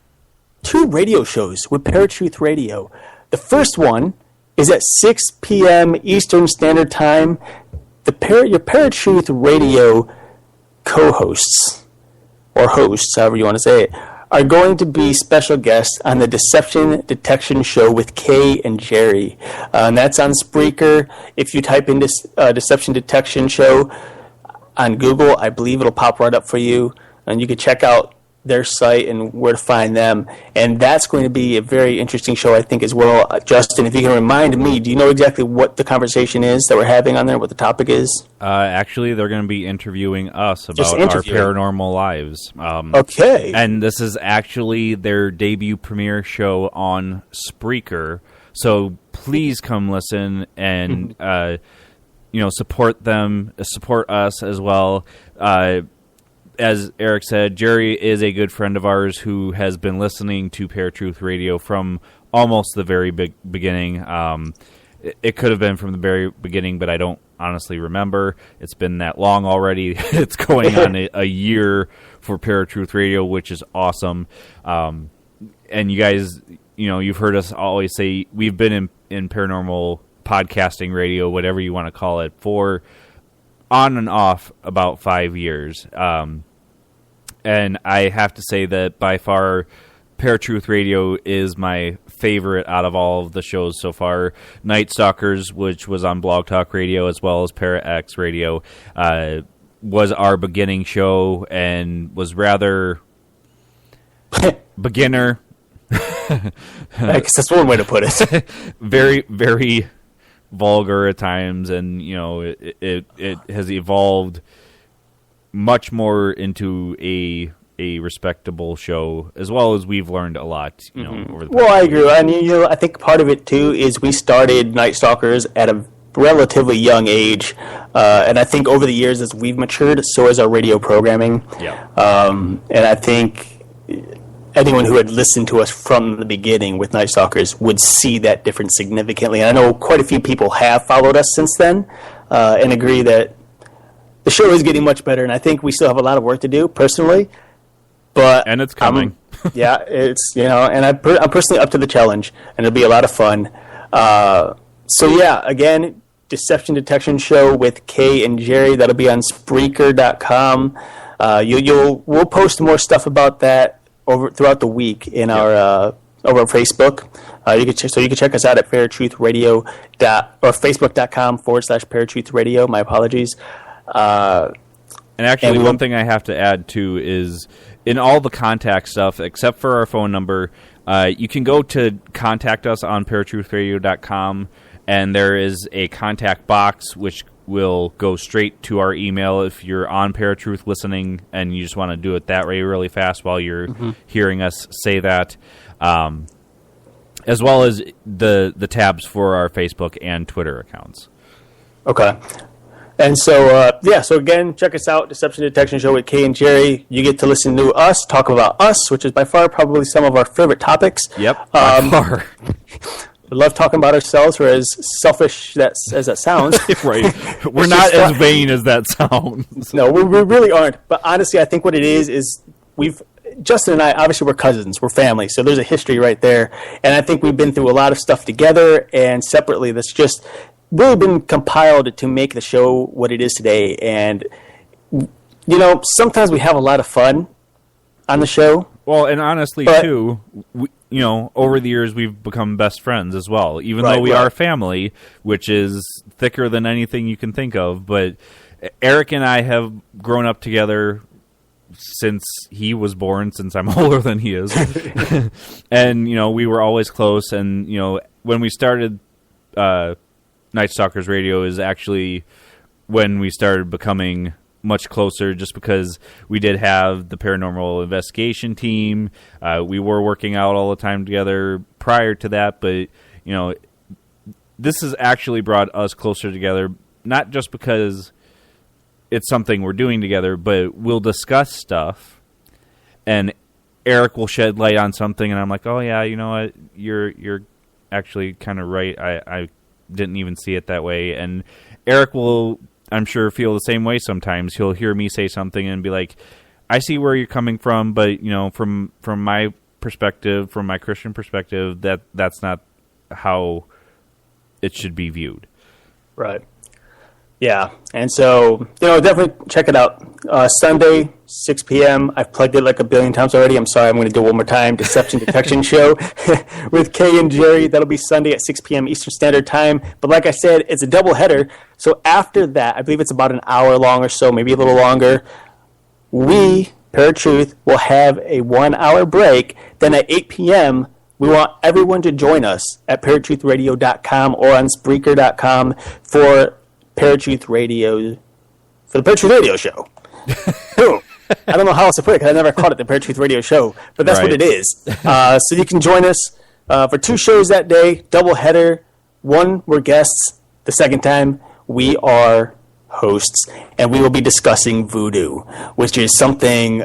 2 radio shows with Paratruth Radio. The first one is at 6 p.m. Eastern Standard Time. Your Paratruth Radio co-hosts, or hosts, however you want to say it, are going to be special guests on the Deception Detection Show with Kay and Jerry. And that's on Spreaker. If you type in this Deception Detection Show on Google, I believe it'll pop right up for you. And you can check out their site and where to find them. And that's going to be a very interesting show, I think, as well. Justin, if you can remind me, do you know exactly what the conversation is that we're having on there, what the topic is? Actually, they're going to be interviewing us about our paranormal lives. Okay. And this is actually their debut premiere show on Spreaker. So please come listen and, support them, support us as well. As Eric said, Jerry is a good friend of ours who has been listening to Paratruth Radio from almost the very beginning. It could have been from the very beginning, but I don't honestly remember. It's been that long already. It's going on a year for Paratruth Radio, which is awesome. And you guys, you've heard us always say we've been in paranormal podcasting radio, whatever you want to call it, for on and off about 5 years. And I have to say that by far, Paratruth Radio is my favorite out of all of the shows so far. Night Stalkers, which was on Blog Talk Radio, as well as Para-X Radio, was our beginning show and was rather beginner. I guess that's one way to put it. Very, very vulgar at times, and it has evolved much more into a respectable show, as well as we've learned a lot. Over the I agree. I mean, I think part of it too is we started Night Stalkers at a relatively young age, and I think over the years as we've matured, so has our radio programming. Yeah. And I think anyone who had listened to us from the beginning with Night Stalkers would see that difference significantly. And I know quite a few people have followed us since then, and agree that the show is getting much better. And I think we still have a lot of work to do, personally. And it's coming. It's and I'm personally up to the challenge, and it'll be a lot of fun. Again, Deception Detection Show with Kay and Jerry. That'll be on Spreaker.com. We'll post more stuff about that throughout the week in our over on Facebook. You can check us out at Paratruth or Facebook.com/Paratruth Radio. My apologies. And actually, one thing I have to add too is, in all the contact stuff, except for our phone number, you can go to contact us on paratruthradio.com, and there is a contact box which will go straight to our email if you're on Paratruth listening and you just want to do it that way really fast while you're hearing us say that, as well as the tabs for our Facebook and Twitter accounts. Okay. And so again, check us out, Deception Detection Show with Kay and Jerry. You get to listen to us talk about us, which is by far probably some of our favorite topics. Yep, by far. We love talking about ourselves. We're as selfish as that sounds. Right. We're not as vain as that sounds. No, we really aren't. But honestly, I think what it is Justin and I, obviously we're cousins, we're family, so there's a history right there. And I think we've been through a lot of stuff together and separately that's just really been compiled to make the show what it is today. And, sometimes we have a lot of fun on the show. Well, and honestly, too, over the years we've become best friends as well, even though we are family, which is thicker than anything you can think of. But Eric and I have grown up together since he was born, since I'm older than he is. And, we were always close. And, when we started Night Stalkers Radio is actually when we started becoming much closer, just because we did have the paranormal investigation team. We were working out all the time together prior to that, but this has actually brought us closer together, not just because it's something we're doing together, but we'll discuss stuff and Eric will shed light on something and I'm like, oh yeah, you know what, you're actually kind of right. I didn't even see it that way. And Eric will, I'm sure, feel the same way sometimes. He'll hear me say something and be like, I see where you're coming from, but from my perspective, from my Christian perspective, that's not how it should be viewed. Right. Yeah. And so, definitely check it out. Sunday, 6 p.m. I've plugged it like a billion times already. I'm sorry. I'm going to do it one more time. Deception Detection Show with Kay and Jerry. That'll be Sunday at 6 p.m. Eastern Standard Time. But like I said, it's a double header. So after that, I believe it's about an hour long or so, maybe a little longer. We, Paratruth, will have a 1 hour break. Then at 8 p.m., we want everyone to join us at paratruthradio.com or on Spreaker.com for Paratruth Radio, for the Paratruth Radio Show. Boom. I don't know how else to put it because I never called it the Paratruth Radio Show, but that's what it is. So you can join us for 2 shows that day, double header. One, we're guests. The second time, we are hosts, and we will be discussing voodoo, which is something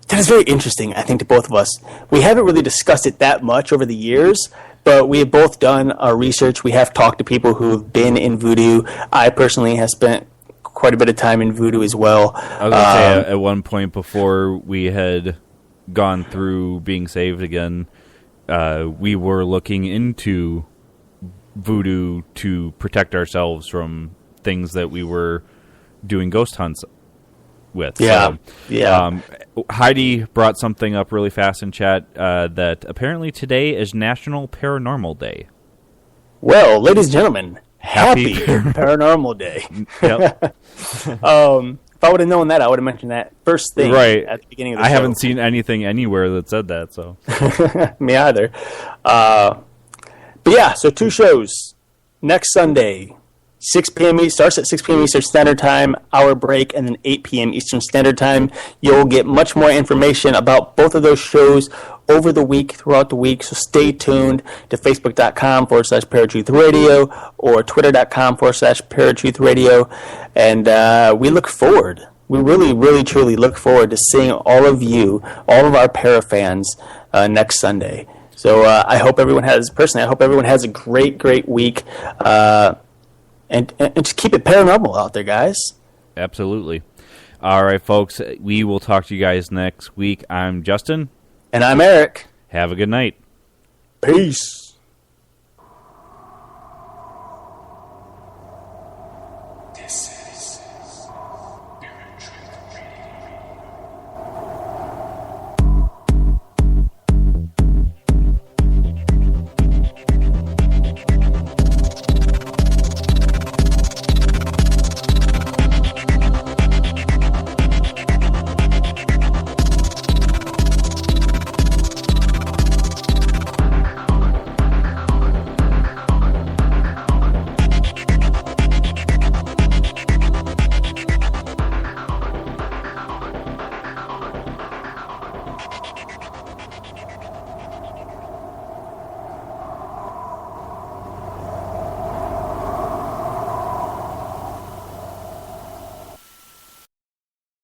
that is very interesting, I think, to both of us. We haven't really discussed it that much over the years, but we have both done our research. We have talked to people who have been in voodoo. I personally have spent quite a bit of time in voodoo as well. I was going to say, at one point before we had gone through being saved again, we were looking into voodoo to protect ourselves from things that we were doing ghost hunts with. Yeah, Heidi brought something up really fast in chat that apparently today is National Paranormal Day. Well, ladies and gentlemen, happy Paranormal Day. Yep. If I would have known that, I would have mentioned that first thing at the beginning of the show. I haven't seen anything anywhere that said that, so. Me either. But yeah, so 2 shows. Next Sunday, 6 p.m. starts at 6 p.m. Eastern Standard Time, hour break, and then 8 p.m. Eastern Standard Time. You'll get much more information about both of those shows over the week, throughout the week, so stay tuned to Facebook.com/Paratruth or Twitter.com/Paratruth Radio, and we look forward. We really, really, truly look forward to seeing all of you, all of our para fans, next Sunday. So I hope everyone has a great, great week. And just keep it paranormal out there, guys. Absolutely. All right, folks. We will talk to you guys next week. I'm Justin. And I'm Eric. Have a good night. Peace.